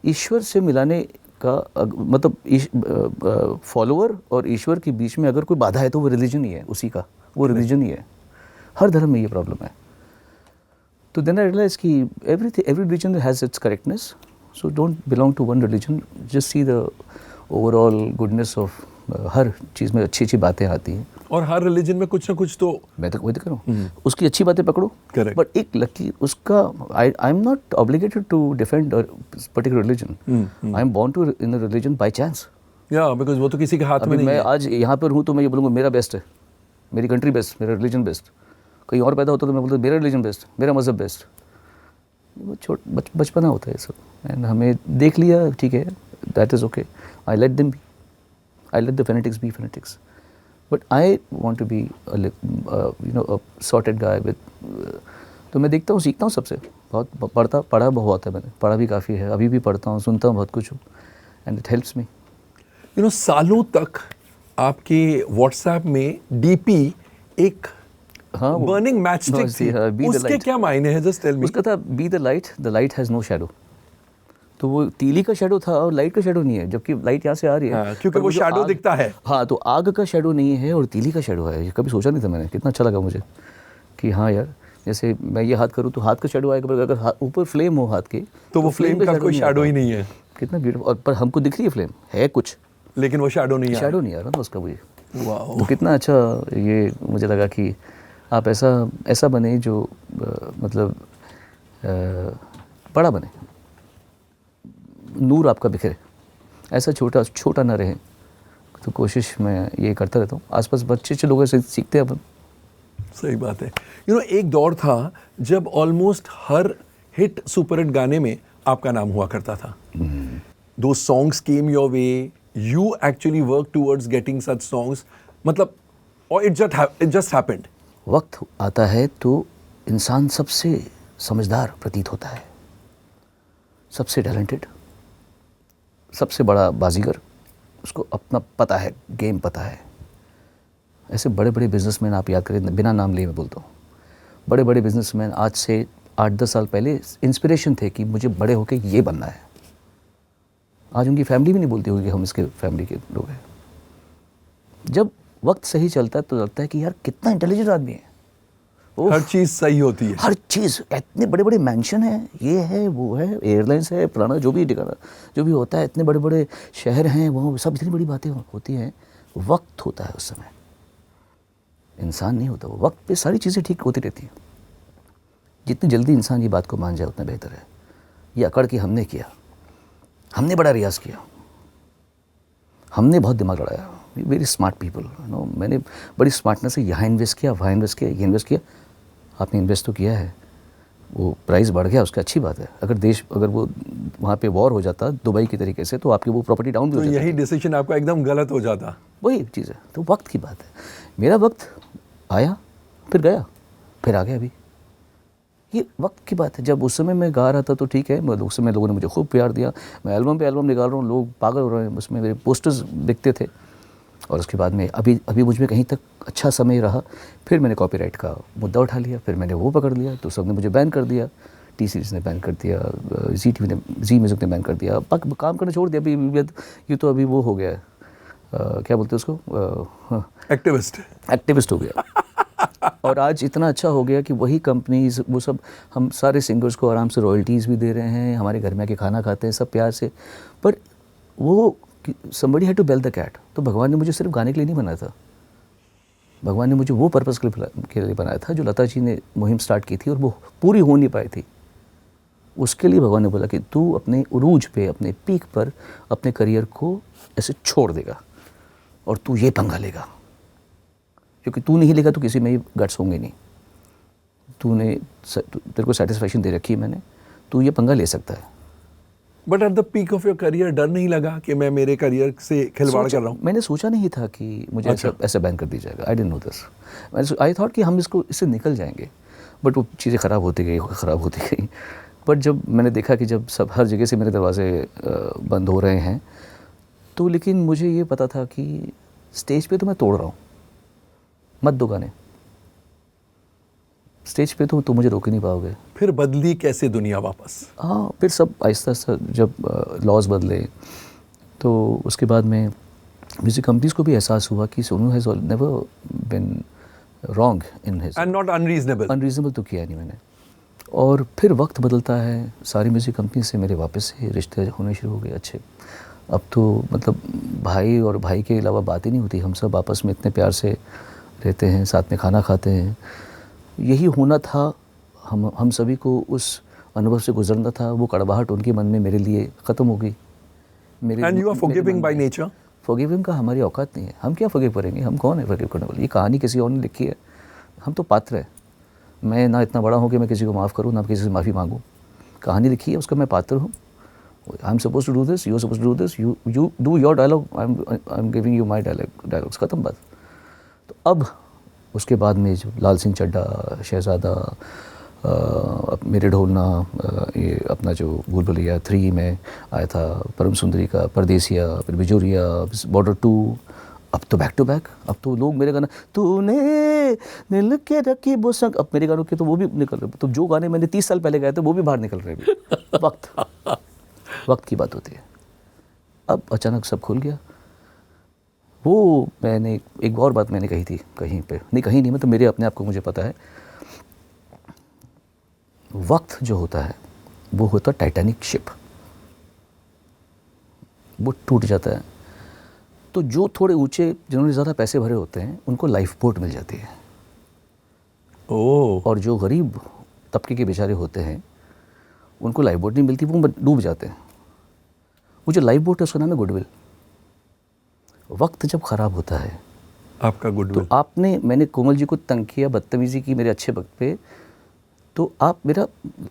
ईश्वर से मिलाने का मतलब फॉलोअर और ईश्वर के बीच में अगर कोई बाधा है तो वो रिलीजन ही है, उसी का वो रिलीजन ही है। हर धर्म में ये प्रॉब्लम है। तो देन आई रियलाइज कि every religion has its correctness, so don't belong to one religion, just see the overall goodness of. हर चीज़ में अच्छी अच्छी बातें आती हैं, और हर रिलीजन में कुछ ना कुछ तो मैं तो वही तो करूँ, उसकी अच्छी बातें पकड़ो। Correct. बट एक लकी उसका, I am not obligated to defend particular religion. I am born to in a religion by chance, या बिकॉज वो तो किसी के हाथ में नहीं मैं है। आज यहाँ पर हूँ तो मैं ये बोलूँगा मेरा बेस्ट है, मेरी कंट्री बेस्ट, मेरा रिलीजन बेस्ट। कहीं और पैदा होता तो मैं बोलता मेरा रिलीजन बेस्ट, मेरा मज़हब बेस्ट। वो बचपना होता है ये सब, एंड हमें देख लिया, ठीक है, that is okay. I let them be, I let the fanatics be fanatics, but I want to be you know a sorted guy with. तो मैं देखता हूँ, सीखता हूँ सबसे, बहुत पढ़ा बहुत है, मैंने पढ़ा भी काफ़ी है, अभी भी पढ़ता हूँ, सुनता हूँ बहुत कुछ हूँ, and it helps me. You know सालों तक आपके व्हाट्सएप में डीपी एक बर्निंग मैच स्टिक थी, उसके क्या मायने हैं? Just tell me. उसका था be the light has no shadow. तो वो तीली का शैडो था और लाइट का शैडो नहीं है, जबकि लाइट यहाँ से आ रही है। हाँ, क्योंकि वो शैडो दिखता है। हाँ, तो आग का शैडो नहीं है और तीली का शैडो है। ये कभी सोचा नहीं था मैंने, कितना अच्छा लगा मुझे कि हाँ यार, जैसे मैं ये हाथ करूँ तो हाथ का शैडो आएगा, अगर ऊपर फ्लेम हो हाथ के तो वो फ्लेम का कोई शैडो ही नहीं है। कितना ब्यूटीफुल। और पर हमको दिख रही है फ्लेम, है कुछ, लेकिन वो शैडो नहीं है, शैडो नहीं आ रहा ना उसका। मुझे वाह, तो कितना अच्छा ये मुझे लगा कि आप ऐसा बने जो मतलब बड़ा बने, नूर आपका बिखरे, ऐसा छोटा ना रहे। तो कोशिश मैं ये करता रहता हूँ। आसपास बच्चे लोगों से सीखते हैं अपन। सही बात है। यू नो एक दौर था जब ऑलमोस्ट हर हिट सुपर हिट गाने में आपका नाम हुआ करता था। दो songs came your way, you actually work towards getting such songs, मतलब, और इट जस्ट हैपेंड। वक्त आता है तो इंसान सबसे समझदार प्रतीत होता है, सबसे टैलेंटेड, सबसे बड़ा बाजीगर, उसको अपना पता है, गेम पता है। ऐसे बड़े बड़े बिजनेसमैन आप याद करें, बिना नाम लिए मैं बोलता हूँ, बड़े बड़े बिजनेसमैन आज से 8-10 साल पहले इंस्पिरेशन थे कि मुझे बड़े होकर ये बनना है। आज उनकी फैमिली भी नहीं बोलती होगी कि हम इसके फैमिली के लोग हैं। जब वक्त सही चलता है तो लगता है कि यार कितना इंटेलिजेंट आदमी है, हर चीज़ सही होती है, हर चीज़, इतने बड़े बड़े मैंशन हैं, ये है वो है, एयरलाइंस है, पुराना जो भी ठिकाना जो भी होता है, इतने बड़े बड़े शहर हैं, वो सब इतनी बड़ी बातें होती हैं। वक्त होता है उस समय, इंसान नहीं होता। वो वक्त पे सारी चीज़ें ठीक होती रहती हैं। जितनी जल्दी इंसान ये बात को मान जाए उतना बेहतर है। ये अकड़ के हमने किया, हमने बड़ा रियाज़ किया, हमने बहुत दिमाग लड़ाया, वेरी स्मार्ट पीपल, नो, मैंने बड़ी स्मार्टनेस से यहाँ इन्वेस्ट किया, वहाँ इन्वेस्ट किया, ये इन्वेस्ट किया। आपने इन्वेस्ट तो किया है, वो प्राइस बढ़ गया, उसका अच्छी बात है। अगर वो वहाँ पे वॉर हो जाता दुबई की तरीके से, तो आपकी वो प्रॉपर्टी डाउन भी तो हो जाती। यही डिसीजन आपका एकदम गलत हो जाता। वही चीज़ है। तो वक्त की बात है, मेरा वक्त आया फिर गया फिर आ गया। अभी ये वक्त की बात है। जब उस समय मैं गा रहा था तो ठीक है, उस समय लोगों ने मुझे खूब प्यार दिया, मैं एल्बम पे एल्बम निकाल रहा हूँ, लोग पागल हो रहे हैं, उसमें मेरे पोस्टर्स दिखते थे। और उसके बाद में अभी मुझ में कहीं तक अच्छा समय रहा, फिर मैंने कॉपीराइट का मुद्दा उठा लिया, फिर मैंने वो पकड़ लिया, तो सबने मुझे बैन कर दिया, टी सीरीज़ ने बैन कर दिया, जी टीवी ने, जी म्यूज़िक ने बैन कर दिया, काम करना छोड़ दिया। अभी ये तो अभी वो हो गया है, क्या बोलते हैं उसको, एक्टिविस्ट हो गया। और आज इतना अच्छा हो गया कि वही कंपनीज वो सब, हम सारे सिंगर्स को आराम से रॉयल्टीज़ भी दे रहे हैं, हमारे घर में आके खाना खाते हैं सब प्यार से। पर वो somebody had to bell the cat। तो भगवान ने मुझे सिर्फ गाने के लिए नहीं बनाया था, भगवान ने मुझे वो पर्पस के लिए बनाया था जो लता जी ने मुहिम स्टार्ट की थी और वो पूरी हो नहीं पाई थी। उसके लिए भगवान ने बोला कि तू अपने उरूज पे, अपने पीक पर अपने करियर को ऐसे छोड़ देगा और तू ये पंगा लेगा, क्योंकि तू नहीं लेगा तो किसी में ही गट्स होंगे नहीं। तेरे को सेटिस्फैक्शन दे रखी है मैंने, तू ये पंगा ले सकता है। But at the peak of your career डर नहीं लगा कि मैं मेरे करियर से खिलवाड़ कर रहा हूँ? मैंने सोचा नहीं था कि मुझे अच्छा। ऐसा बैन कर दिया जाएगा। I didn't know this. I thought कि हम इससे निकल जाएंगे, बट वो चीज़ें ख़राब होती गई। बट जब मैंने देखा कि जब सब हर जगह से मेरे दरवाजे बंद हो रहे हैं, तो लेकिन मुझे ये पता था कि स्टेज पे तो मैं तोड़ रहा हूँ, मत दो गाने स्टेज पे, तो मुझे रोक ही नहीं पाओगे। फिर बदली कैसे दुनिया वापस? हाँ, फिर सब आहिस्ता आहिस्ता जब लॉज बदले, तो उसके बाद में म्यूज़िक कंपनीज़ को भी एहसास हुआ कि Sonu has never been wrong in his, and not unreasonable तो किया नहीं मैंने। और फिर वक्त बदलता है, सारी म्यूज़िक कंपनी से मेरे वापस से रिश्ते होने शुरू हो गए अच्छे। अब तो मतलब भाई और भाई के अलावा बात ही नहीं होती, हम सब आपस में इतने प्यार से रहते हैं, साथ में खाना खाते हैं। यही होना था, हम सभी को उस अनुभव से गुजरना था। वो कड़वाहट उनके मन में मेरे लिए ख़त्म हो गई। And you are forgiving by nature? Forgiving का हमारी औकात नहीं है, हम क्या फॉरगिव करेंगे, हम कौन है फॉरगिव करने वाले? ये कहानी किसी और ने लिखी है, हम तो पात्र हैं। मैं ना इतना बड़ा हूँ कि मैं किसी को माफ़ करूँ, ना किसी से माफ़ी मांगूँ। कहानी लिखी है, उसका मैं पात्र हूँ। I am suppose to do this, you are suppose to do this, you do your dialogue, I am giving you my dialogues, ख़त्म बात। तो अब उसके बाद में जो लाल सिंह चड्ढा, शहज़ादा, मेरे ढोलना, ये अपना जो भूल भुलैया 3 में आया था, परम सुंदरी का परदेसिया, फिर बिजोरिया, बॉर्डर 2, अब तो बैक टू बैक। अब तो लोग मेरे गाना तूने दिल के रखी वो संग, अब मेरे गानों के तो वो भी निकल रहे। तो जो गाने मैंने 30 साल पहले गाए थे वो भी बाहर निकल रहे हैं। वक्त की बात होती है। अब अचानक सब खुल गया। वो मैंने एक और बात मैंने कही थी कहीं पे, कहीं नहीं, मतलब मेरे अपने आप को मुझे पता है, वक्त जो होता है वो होता टाइटैनिक शिप, वो टूट जाता है। तो जो थोड़े ऊंचे, जिन्होंने ज़्यादा पैसे भरे होते हैं, उनको लाइफ बोट मिल जाती है। और जो गरीब तबके के बेचारे होते हैं, उनको लाइफ बोट नहीं मिलती, वो डूब जाते हैं। वो जो लाइफ बोट है उसका नाम है गुडविल। वक्त जब ख़राब होता है आपका गुडविल, तो मैंने कोमल जी को तंग किया, बदतमीज़ी की मेरे अच्छे वक्त पे, तो आप मेरा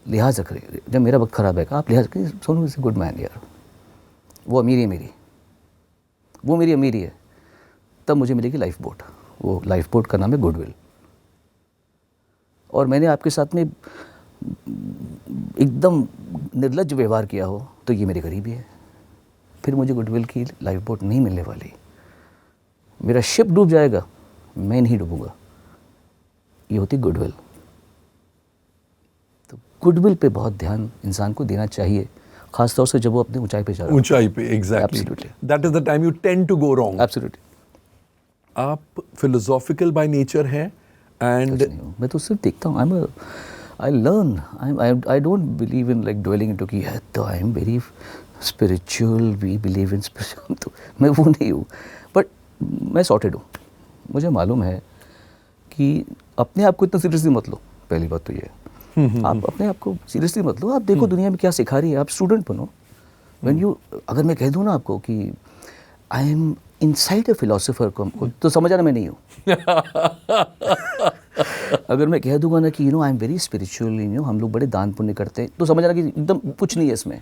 लिहाज रखें। जब मेरा वक्त ख़राब है आप लिहाज करें, Sonu is a good man यार, वो अमीरी है मेरी, वो मेरी अमीरी है, तब मुझे मिलेगी लाइफ बोट। वो लाइफ बोट का नाम है गुडविल। और मैंने आपके साथ में एकदम निर्लज्ज व्यवहार किया हो तो ये मेरी गरीबी है, फिर मुझे गुडविल की लाइफ बोट नहीं मिलने वाली। मेरा शिप डूब जाएगा, मैं नहीं डूबूंगा। ये होती गुडविल। तो गुडविल पे बहुत ध्यान इंसान को देना चाहिए, खासतौर से जब वो अपनी ऊंचाई पे जा रहा है। ऊंचाई पे, exactly, that is the time you tend to go wrong. Absolutely. आप फिलोसॉफिकल बाय नेचर हैं, एंड मैं तो सिर्फ देखता हूँ, I learn, I don't believe in like dwelling into कि तो I am very spiritual, we believe in spiritual, तो मैं वो नहीं हूँ। बट मैं सॉर्टेड हूँ। मुझे मालूम है कि अपने आप को इतना सीरियसली मत लो, पहली बात तो ये है। आप अपने आप को सीरियसली मत लो। आप देखो दुनिया में क्या सिखा रही है, आप स्टूडेंट बनो। व्हेन यू, अगर मैं कह दूँ ना आपको कि I am inside a philosopher को, तो समझ आना मैं नहीं हूँ। अगर मैं कह दूंगा ना कि आई एम वेरी स्पिरिचुअल, हम लोग बड़े दान पुण्य करते हैं, तो समझ आना कि एकदम कुछ नहीं है इसमें।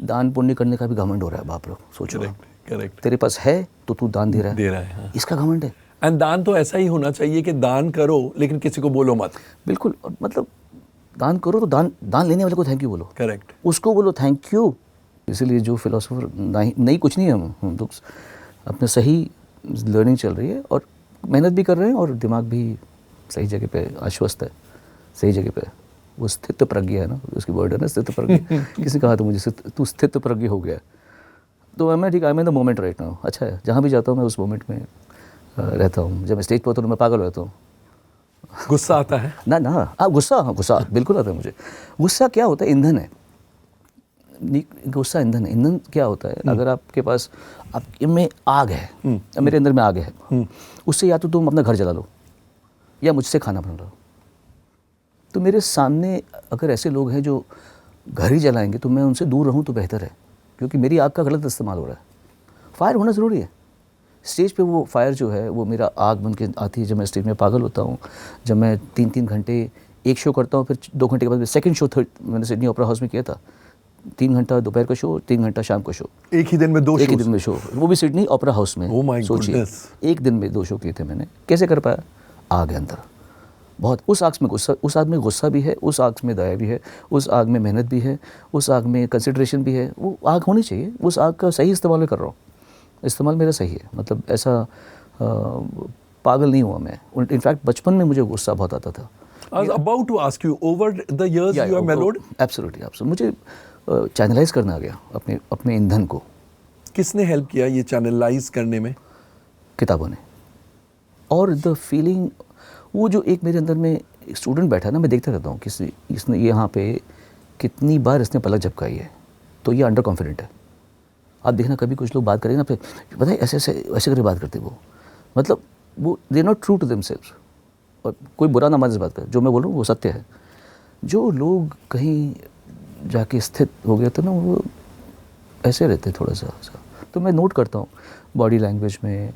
दान पुण्य करने का भी घमंड हो रहा है, बाप रे, सोचो। करेक्ट। तेरे पास है तो तू दान दे रहा है, हाँ। इसका घमंड है। एंड दान तो ऐसा ही होना चाहिए कि दान करो लेकिन किसी को बोलो मत। बिल्कुल, मतलब दान करो तो दान लेने वाले को थैंक यू बोलो। करेक्ट। उसको बोलो थैंक यू। इसीलिए जो फिलोसोफर नहीं कुछ नहीं है, हम लोग अपने सही लर्निंग चल रही है और मेहनत भी कर रहे हैं और दिमाग भी सही जगह पे आश्वस्त है, सही जगह पे। वो स्थित प्रज्ञ है ना, उसकी वर्ड है ना, स्थित प्रज्ञ। किसी ने कहा था मुझे तू स्थित प्रज्ञ हो गया। तो मैं ठीक, I am in the moment right now. अच्छा है, जहाँ भी जाता हूँ मैं उस मोमेंट में रहता हूँ। जब मैं स्टेज पर होता हूँ मैं पागल रहता हूँ। गुस्सा आता है ना गुस्सा बिल्कुल आता है मुझे। गुस्सा क्या होता है? ईंधन है। गुस्सा ईंधन है। ईंधन क्या होता है? अगर आपके पास आपके में आग है, मेरे अंदर में आग है, उससे या तो तुम अपना घर जला लो या मुझसे खाना बना लो। तो मेरे सामने अगर ऐसे लोग हैं जो घर ही जलाएंगे तो मैं उनसे दूर रहूं तो बेहतर है, क्योंकि मेरी आग का गलत इस्तेमाल हो रहा है। फायर होना ज़रूरी है। स्टेज पे वो फायर जो है वो मेरा आग बन के आती है। जब मैं स्टेज में पागल होता हूँ, जब मैं 3-3 घंटे एक शो करता हूँ, फिर 2 घंटे के बाद सेकंड शो मैंने सिडनी ओपेरा हाउस में किया था। 3 घंटा दोपहर का शो, 3 घंटा शाम का शो। एक ही दिन में 2 शो? एक ही दिन में शो, वो भी सिडनी ओपेरा हाउस में। Oh my सोचिए, goodness। एक दिन में 2 शो किए थे मैंने। कैसे कर पाया? आग है अंदर बहुत। उस आग में गुस्सा भी है, उस आग में दया भी है, उस आग में मेहनत भी है, उस आग में कंसिडरेशन भी है। वो आग होनी चाहिए। उस आग का सही इस्तेमाल मैं कर रहा हूँ। इस्तेमाल मेरा सही है, मतलब ऐसा पागल नहीं हुआ मैं। इनफैक्ट बचपन में मुझे गुस्सा बहुत आता था। I was about to ask you, over the years you have mellowed? Absolutely. मुझे चैनलाइज करना आ गया अपने ईंधन को। किसने हेल्प किया ये चैनलाइज करने में? किताबों ने। और द फीलिंग, वो जो एक मेरे अंदर में स्टूडेंट बैठा है ना, मैं देखता रहता हूँ किसी इसने यहाँ पे कितनी बार इसने पलक झपकाई है, तो ये अंडर कॉन्फिडेंट है। आप देखना कभी कुछ लोग बात करेंगे ना, पता है ऐसे करके बात करते वो, मतलब वो they are not true to themselves. और कोई बुरा ना मान इस बात का, जो मैं बोल रहा हूँ वो सत्य है। जो लोग कहीं जाके स्थित हो गए थे ना, वो ऐसे रहते थोड़ा सा। तो मैं नोट करता हूँ बॉडी लैंग्वेज में,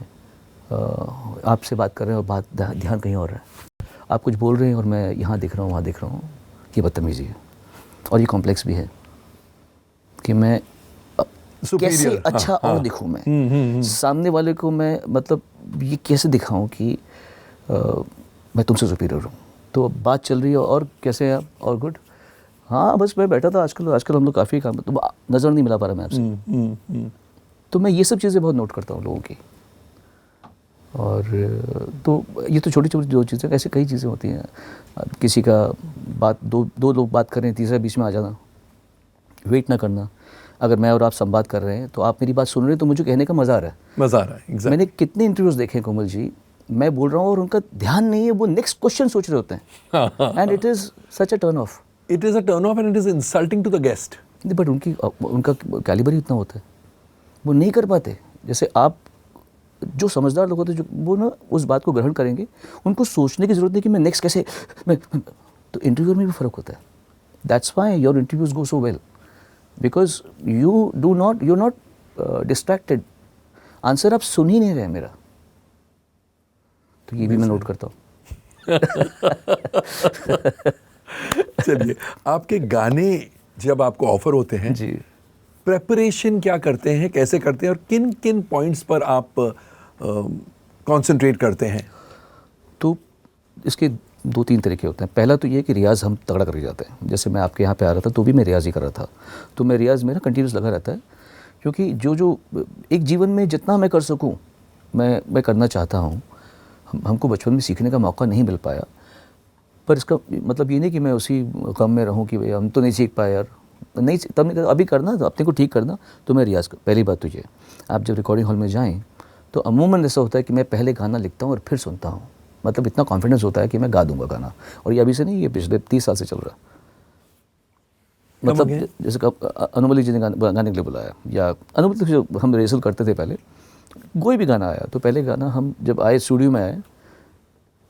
आपसे बात कर रहे हैं और बात ध्यान कहीं और है। आप कुछ बोल रहे हैं और मैं यहाँ दिख रहा हूँ, वहाँ दिख रहा हूँ। ये बदतमीजी है और ये कॉम्प्लेक्स भी है कि मैं कैसे अच्छा और दिखूँ मैं सामने वाले को। मैं मतलब ये कैसे दिखाऊँ कि मैं तुमसे सुपीरियर हूँ। तो बात चल रही है और कैसे हैं आप, और गुड। हाँ बस मैं बैठा था। आजकल हम लोग काफ़ी काम, तो नज़र नहीं मिला पा रहा मैं आपसे। तो मैं ये सब चीज़ें बहुत नोट करता हूँ लोगों की। और तो ये तो छोटी छोटी 2 चीज़ें, ऐसे कई चीज़ें होती हैं। किसी का बात, दो लोग बात कर रहे हैं, तीसरा बीच में आ जाना, वेट ना करना। अगर मैं और आप संवाद कर रहे हैं तो आप मेरी बात सुन रहे हैं, तो मुझे कहने का मज़ा आ रहा है। exactly। मैंने कितने इंटरव्यूज़ देखे कोमल जी, मैं बोल रहा हूँ और उनका ध्यान नहीं है, वो नेक्स्ट क्वेश्चन सोच रहे होते हैं। And it is such a turn off. It is a turn off and it is insulting to the guest. But उनका कैलिबर ही इतना होता है, वो नहीं कर पाते। जैसे आप, जो समझदार लोग होते हैं, जो वो ना उस बात को ग्रहण करेंगे, उनको सोचने की ज़रूरत नहीं कि मैं नेक्स्ट कैसे तो इंटरव्यू में भी फ़र्क होता है। That's why your interviews go so well, because you not distracted. Answer आप सुन ही नहीं रहे मेरा। तो ये भी मैं नोट करता हूँ। चलिए, आपके गाने जब आपको ऑफर होते हैं जी, प्रेपरेशन क्या करते हैं, कैसे करते हैं, और किन किन पॉइंट्स पर आप कंसंट्रेट करते हैं? तो इसके 2-3 तरीके होते हैं। पहला तो ये कि रियाज़ हम तगड़ा कर जाते हैं। जैसे मैं आपके यहाँ पे आ रहा था तो भी मैं रियाज़ ही कर रहा था। तो मैं रियाज़ मेरा कंटिन्यूस लगा रहता है, क्योंकि जो एक जीवन में जितना मैं कर सकूँ मैं करना चाहता हूँ। हमको बचपन में सीखने का मौका नहीं मिल पाया, पर इसका मतलब ये नहीं कि मैं उसी गम में रहूँ कि भाई हम तो नहीं सीख पाए यार। नहीं, तब नहीं, अभी करना तो अपने को ठीक करना। तो मैं रियाज़ पहली बात तो ये, आप जब रिकॉर्डिंग हॉल में जाएँ तो अमूमन ऐसा होता है कि मैं पहले गाना लिखता हूँ और फिर सुनता हूँ। मतलब इतना कॉन्फिडेंस होता है कि मैं गा दूंगा गाना। और ये अभी से नहीं, ये पिछले 30 साल से चल रहा है। मतलब जैसे अनुमली जी ने गाने के लिए बुलाया, या अनुमली जो हम रिहर्सल करते थे पहले, कोई भी गाना आया तो पहले गाना हम जब आए स्टूडियो में आए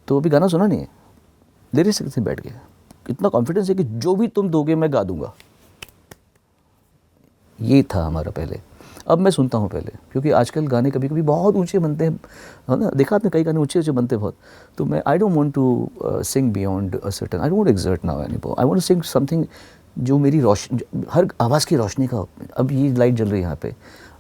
तो अभी गाना सुना नहीं है, लिरिक्स से बैठ गए। इतना कॉन्फिडेंस है कि जो भी तुम दोगे मैं गा दूंगा। ये था हमारा पहले। अब मैं सुनता हूँ पहले, क्योंकि आजकल गाने कभी कभी बहुत ऊंचे बनते हैं, है ना, देखा आपने कई गाने ऊंचे ऊंचे बनते हैं बहुत, तो मैं I don't want to sing beyond a certain, I don't want exert now anymore, I want to sing something जो मेरी रोशनी, हर आवाज़ की रोशनी का, अब ये लाइट जल रही है यहाँ पे,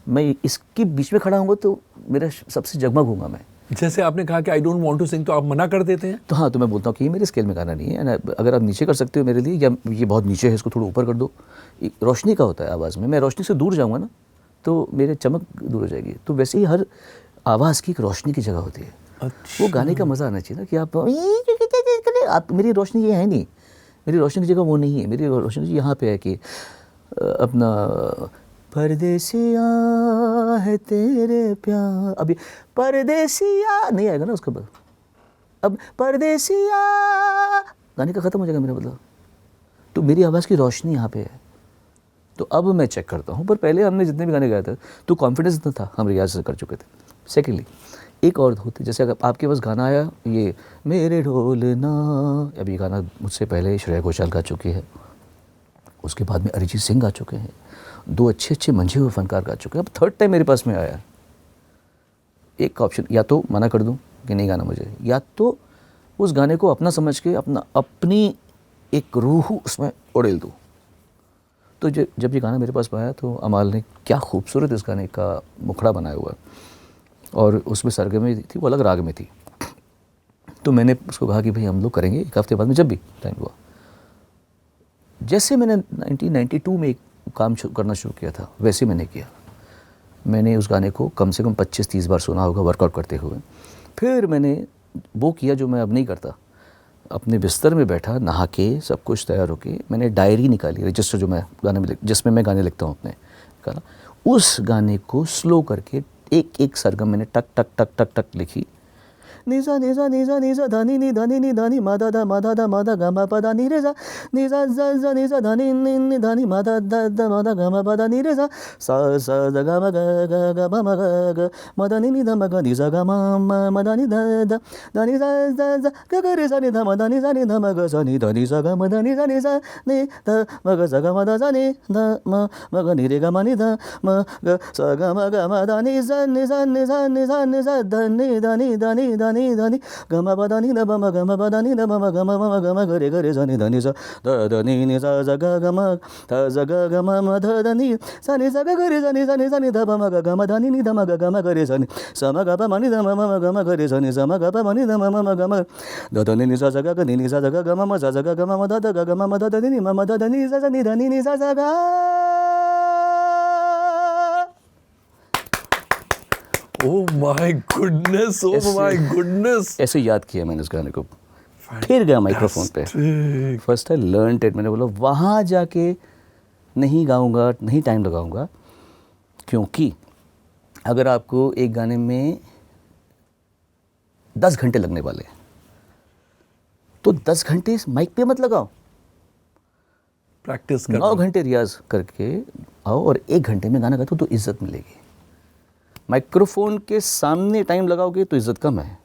मैं इसके बीच में खड़ा हूँगा तो मेरा सबसे जगमग हूँगा मैं। जैसे आपने कहा कि I don't want to sing, तो आप मना कर देते हैं? तो हाँ, तो मैं बोलता हूँ कि ये मेरे स्केल में गाना नहीं है, अगर आप नीचे कर सकते हो मेरे लिए, या ये बहुत नीचे है इसको थोड़ा ऊपर कर दो। रोशनी का होता है आवाज़ में, मैं रोशनी से दूर जाऊँगा ना तो मेरे चमक दूर हो जाएगी। तो वैसे ही हर आवाज़ की एक रोशनी की जगह होती है। अच्छा। वो गाने का मज़ा आना चाहिए ना, कि आप मेरी रोशनी ये है नहीं, मेरी रोशनी की जगह वो नहीं है, मेरी रोशनी यहाँ पे है कि अपना परदेसिया है तेरे प्यार, अभी परदेसिया नहीं आएगा ना उसके बाद, अब परदेसिया गाने का ख़त्म हो जाएगा मेरा मतलब। तो मेरी आवाज़ की रोशनी यहाँ पे है, तो अब मैं चेक करता हूँ। पर पहले हमने जितने भी गाने गाए थे तो कॉन्फिडेंस इतना था, हम रियाज से कर चुके थे। सेकेंडली एक और होती, जैसे अगर आपके पास गाना आया ये मेरे ढोलना, अभी गाना मुझसे पहले श्रेया घोषाल गा चुकी है, उसके बाद में अरिजीत सिंह गा चुके हैं, 2 अच्छे अच्छे मंझे हुए फनकार गा चुके हैं। अब थर्ड टाइम मेरे पास में आया एक ऑप्शन, या तो मना कर दूं कि नहीं गाना मुझे, या तो उस गाने को अपना समझ के अपनी एक रूह उसमें उड़ेल दूँ। तो जब ये गाना मेरे पास में आया तो अमाल ने क्या खूबसूरत इस गाने का मुखड़ा बनाया हुआ, और उसमें सरगम थी, वो अलग राग में थी। तो मैंने उसको कहा कि भाई हम लोग करेंगे 1 हफ्ते बाद में जब भी टाइम हुआ। जैसे मैंने 1992 में एक काम करना शुरू किया था, वैसे मैंने किया। मैंने उस गाने को कम से कम 25-30 बार सुना होगा वर्कआउट करते हुए। फिर मैंने वो किया जो मैं अब नहीं करता, अपने बिस्तर में बैठा, नहा के सब कुछ तैयार होके मैंने डायरी निकाली, रजिस्टर जो मैं गाने में जिसमें मैं गाने लिखता हूँ अपने, निकाला। उस गाने को स्लो करके एक एक सरगम मैंने टक टक टक टक टक लिखी। निजा निजा निजा निजा धनी नी धनी नी धनी मादा दा मादा गमा पदा नी रे जा निजा जा जा निजा धनी नी नी धनी मादा दा दा मादा गमा पदा नी रे जा सा सा ज ग म ग ग ग म म ग ग मदा नी नी ध म ग नि जा ग म म मदा नी ध ध ध नि जा जा जा ग ग रे सा नि ध म ध नि जा नि ध म ग सा नि ध नि सा ग म ध नि जा नि ध म ग सा ग म ध जा नि ध म ग नि रे ग म नि ध म ग सा ग म ग म ध नि जा नि जा नि जा नि जा नि जा ध नि ध नि ध नि ध नि धनी गम बदानी न बम गम बदानी न बम गम मम गम गरे गरे जनी धनी स ध ध नि नि सा ज ग गम थ ज ग गम म ध ध नि सा नि स ग गरे जनी जनी जनी ध बम ग गम धनी नि ध म ग गम गरे जनी स म ग प म नि ध म म गम गरे जनी स म ग प म नि ध म म गम ध ध नि नि सा ज ग ग नि नि सा ज ग गम म सा ज ग गम म ध ध ग गम म ध ध नि म म ध ध नि सा ज नि ध नि सा ज ग। Oh my goodness, oh my goodness. ऐसे याद किया मैंने उस गाने को, फिर गया माइक्रोफोन पे, फर्स्ट आई लर्नड इट। मैंने बोला वहाँ जाके नहीं गाऊंगा, नहीं टाइम लगाऊंगा, क्योंकि अगर आपको एक गाने में 10 घंटे लगने वाले तो 10 घंटे माइक पे मत लगाओ, प्रैक्टिस 9 घंटे रियाज करके आओ और 1 घंटे में गाना गाते हो तो इज्जत मिलेगी। माइक्रोफोन के सामने टाइम लगाओगे तो इज्जत कम है,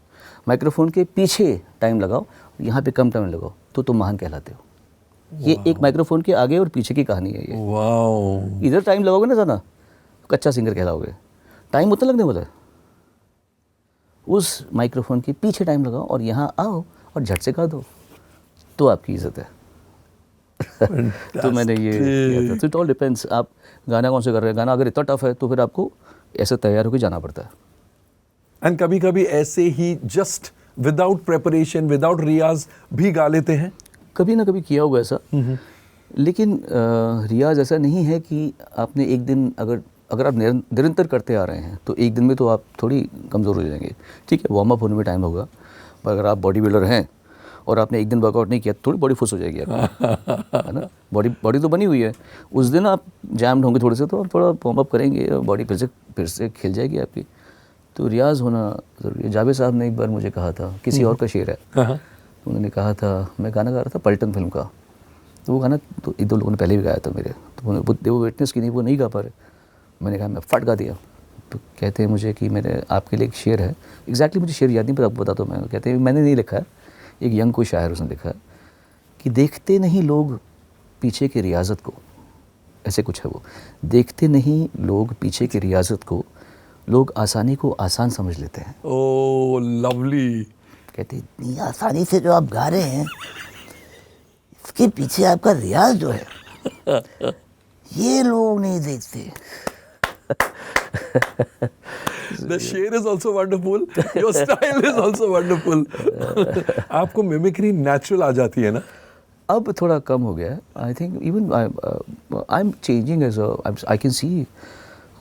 माइक्रोफोन के पीछे टाइम लगाओ, यहाँ पे कम टाइम लगाओ तो तुम महान कहलाते हो। ये एक माइक्रोफोन के आगे और पीछे की कहानी है ये। वाओ। इधर टाइम लगाओगे ना ज़्यादा, कच्चा सिंगर कहलाओगे, टाइम उतना लगने वाला है। उस माइक्रोफोन के पीछे टाइम लगाओ और यहाँ आओ और झट से गा दो तो आपकी इज्जत है। तो मैंने ये किया था। तो इट ऑल डिपेंड्स, आप गाना कौन से कर रहे हैं। गाना अगर इतना टफ है तो फिर आपको ऐसे तैयार होकर जाना पड़ता है। एंड कभी कभी ऐसे ही जस्ट विदाउट प्रेपरेशन, विदाउट रियाज भी गा लेते हैं। कभी ना कभी किया होगा ऐसा, लेकिन रियाज ऐसा नहीं है कि आपने एक दिन, अगर आप निरंतर करते आ रहे हैं तो एक दिन में तो आप थोड़ी कमज़ोर हो जाएंगे। ठीक है, वार्म अप होने में टाइम होगा, पर अगर आप बॉडी बिल्डर हैं और आपने एक दिन वर्कआउट नहीं किया थोड़ी बॉडी फुस हो जाएगी आपकी, है ना। बॉडी तो बनी हुई है, उस दिन आप जैम्ड होंगे थोड़े से तो आप थोड़ा वार्म अप करेंगे और बॉडी फिर से खिल जाएगी आपकी। तो रियाज होना ज़रूरी है। जावेद साहब ने एक बार मुझे कहा था, किसी और का शेर है, उन्होंने कहा था, मैं गाना गा रहा था पलटन फिल्म का, तो वो गाना तो 1-2 लोगों ने पहले भी गाया था मेरे, तो वो विटनेस की नहीं, वो नहीं गा पा रहे। मैंने कहा मैं फट गा दिया। तो कहते हैं मुझे कि मेरे आपके लिए एक शेर है, एग्जैक्टली मुझे शेर याद नहीं पर आपको बताता हूँ मैं। कहते हैं मैंने नहीं लिखा है, एक यंग कोई शायर उसने लिखा है कि देखते नहीं लोग पीछे की रियाजत को, ऐसे कुछ है वो। देखते नहीं लोग पीछे की रियाजत को, लोग आसानी को आसान समझ लेते हैं। Oh lovely. कहते हैं इतनी आसानी से जो आप गा रहे हैं, इसके पीछे आपका रियाज जो है, ये लोग नहीं देखते। The share is also wonderful. Your style is also wonderful. आपको मिमिक्री नेचुरल आ जाती है ना? अब थोड़ा कम हो गया है। I think even I am changing as I can see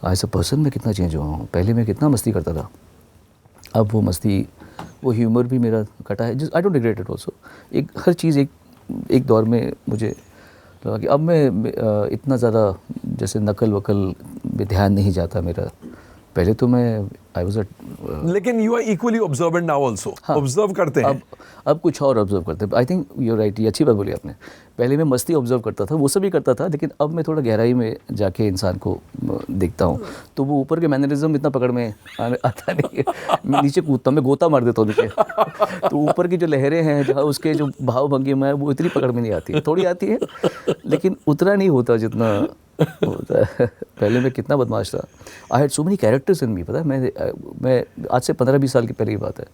as a person मैं कितना चेंज हुआ हूँ। पहले मैं कितना मस्ती करता था, अब वो मस्ती, वो ह्यूमर भी मेरा कटा है। I don't regret it also. एक हर चीज़ एक दौर में मुझे लगा कि अब मैं इतना ज़्यादा जैसे नकल वकल में ध्यान नहीं जाता मेरा। पहले तो मैं आई वाज लेकिन you are equally observant now also. Observe करते हैं। अब कुछ और ऑब्जर्व करते हैं। आई थिंक यू राइट, ये अच्छी बात बोली आपने। पहले मैं मस्ती ऑब्जर्व करता था, वो सब भी करता था, लेकिन अब मैं थोड़ा गहराई में जाके इंसान को देखता हूँ, तो वो ऊपर के मैनरिज्म इतना पकड़ में आता नहीं है। मैं नीचे कूदता हूँ, मैं गोता मार देता हूँ नीचे, तो ऊपर की जो लहरें हैं, जहाँ उसके जो भाव भंगिमा है, वो इतनी पकड़ में नहीं आती है। थोड़ी आती है, लेकिन उतना नहीं होता जितना होता है। पहले मैं कितना बदमाश था। I had so many characters in me. पता है, मैं आज से 15-20 साल की पहले की बात है,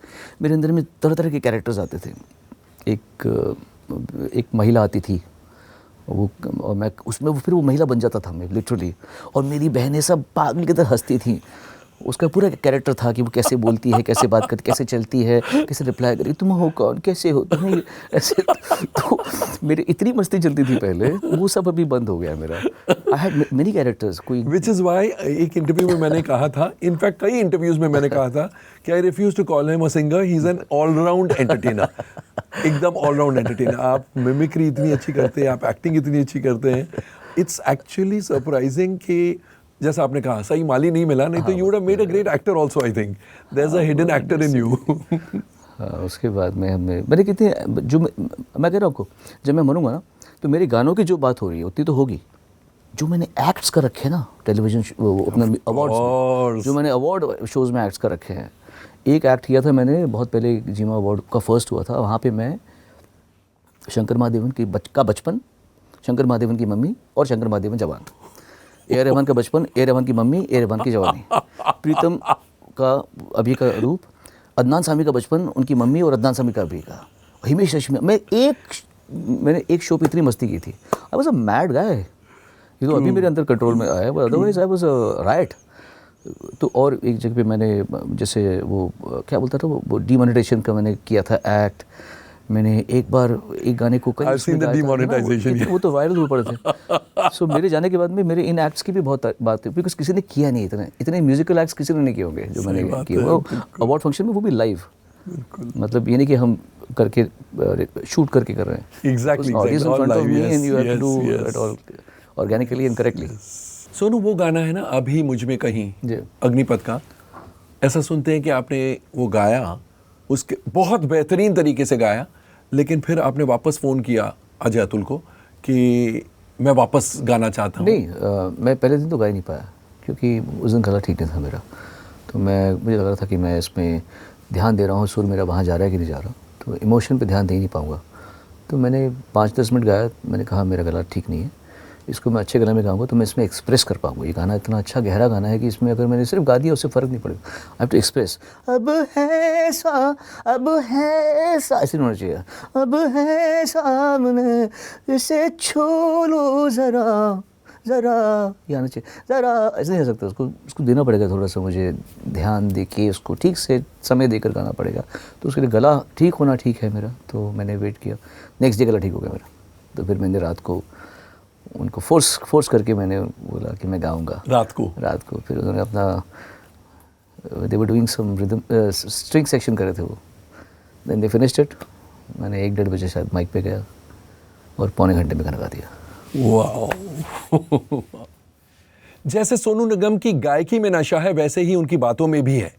मेरे अंदर में तरह तरह के कैरेक्टर्स आते थे। एक महिला आती थी, वो, और मैं उसमें फिर वो महिला बन जाता था मैं लिटरली, और मेरी बहनें सब पागल की तरह हंसती थी। उसका पूरा कैरेक्टर था कि वो कैसे बोलती है, कैसे बात करती, कैसे चलती है, कैसे रिप्लाई करी, तुम हो कौन, कैसे हो तुम्हें, ऐसे। तो मेरी इतनी मस्ती चलती थी पहले, वो सब अभी बंद हो गया मेरा। I had many characters. कोई विच इज़ वाई एक इंटरव्यू में मैंने कहा था, इनफैक्ट कई इंटरव्यूज में मैंने कहा था कि I refuse to call him a singer, he is an all round entertainer. एकदम ऑलराउंड एंटरटेनर। आप मिमिक्री इतनी अच्छी करते हैं, आप एक्टिंग इतनी अच्छी करते हैं। इट्स एक्चुअली सरप्राइजिंग कि जैसा आपने कहा, सही माली नहीं मिला, नहीं तो you would have made a great actor also. I think there is a hidden actor in you. उसके बाद में मैंने कितने जो मैं कह रहा हूँ आपको, जब मैं मरूंगा ना, तो मेरे गानों की जो बात हो रही है उतनी तो होगी। जो मैंने एक्ट्स कर रखे हैं ना टेलीविजन, अपना अवार्ड्स, जो मैंने अवार्ड शोज़ में एक्ट्स कर रखे हैं। एक एक्ट किया था मैंने बहुत पहले, जीमा अवार्ड का फर्स्ट हुआ था, वहाँ पे मैं शंकर महादेवन की का बचपन, शंकर महादेवन की मम्मी और शंकर महादेवन जवान, ए रहमान का बचपन, ए रहमान की मम्मी, ए रहमान की जवानी, प्रीतम का अभी का रूप, अदनान सामी का बचपन, उनकी मम्मी और अदनान सामी का अभी का, हिमेश रेशमिया। मैंने एक शो पे इतनी मस्ती की थी। आई वाज अ मैड गाय। ये तो अभी मेरे अंदर कंट्रोल में आया, but otherwise I was a right. तो और एक जगह पे मैंने जैसे वो क्या बोलता था, वो डीमोनेटाइजेशन का मैंने किया था एक्ट। मैंने एक बार एक गाने को I've seen the demonetization, वो तो वायरल हुए पड़े थे। सो मेरे जाने के बाद में मेरे इन एक्ट्स की भी बहुत बात है, बिकॉज किसी ने किया नहीं, इतने म्यूजिकल एक्ट्स किसी ने नहीं किए होंगे जो मैंने किए। वो अवार्ड फंक्शन में, वो भी लाइव, मतलब ये नहीं कि हम करके शूट करके कर रहे हैं। Exactly, audience in front of me and you have to do yes. It all organically and correctly. Sonu, वो गाना है ना अभी मुझ में कहीं, जी। अग्निपथ का, ऐसा सुनते हैं कि आपने वो गाया, उसके बहुत बेहतरीन तरीके से गाया, लेकिन फिर आपने वापस फ़ोन किया अजय अतुल को कि मैं वापस गाना चाहता हूँ। नहीं, मैं पहले दिन तो गा ही नहीं पाया, क्योंकि उस दिन गला ठीक नहीं था मेरा। तो मुझे लग रहा था कि मैं इसमें ध्यान दे रहा हूँ, सुर मेरा वहाँ जा रहा है कि नहीं जा रहा, तो इमोशन पे ध्यान दे ही नहीं पाऊँगा। तो मैंने 5-10 मिनट गाया, मैंने कहा मेरा गला ठीक नहीं है, इसको मैं अच्छे गले में गाऊंगा तो मैं इसमें एक्सप्रेस कर पाऊंगा। ये गाना इतना अच्छा गहरा गाना है कि इसमें अगर मैंने सिर्फ गा दिया उससे फ़र्क नहीं पड़ेगा। I have to express. अब है ऐसा ऐसे होना चाहिए। अब है सामने इसे छू लो ज़रा ये आना चाहिए, ज़रा ऐसे नहीं हो सकता। उसको देना पड़ेगा थोड़ा सा, मुझे ध्यान दे के उसको ठीक से समय देकर गाना पड़ेगा। तो उसके लिए गला ठीक होना ठीक है मेरा। तो मैंने वेट किया, नेक्स्ट डे गला ठीक हो गया मेरा। तो फिर मैंने रात को उनको फोर्स करके मैंने बोला कि मैं गाऊंगा रात को। फिर उन्होंने अपना they were doing some rhythm string section कर रहे थे वो, देन दे फिनिश्ड इट। मैंने 1-1:30 बजे शायद माइक पे गया और पौने घंटे में गाना गा दिया। वाह। जैसे सोनू निगम की गायकी में नशा है, वैसे ही उनकी बातों में भी है,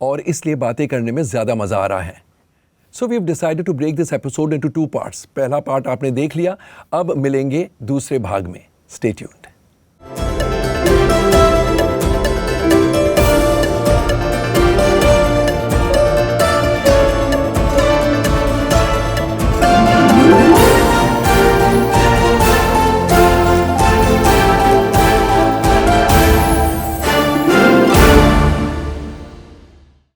और इसलिए बातें करने में ज़्यादा मज़ा आ रहा है। So we've decided to break this episode into 2 parts. पहला पार्ट आपने देख लिया, अब मिलेंगे दूसरे भाग में। Stay tuned.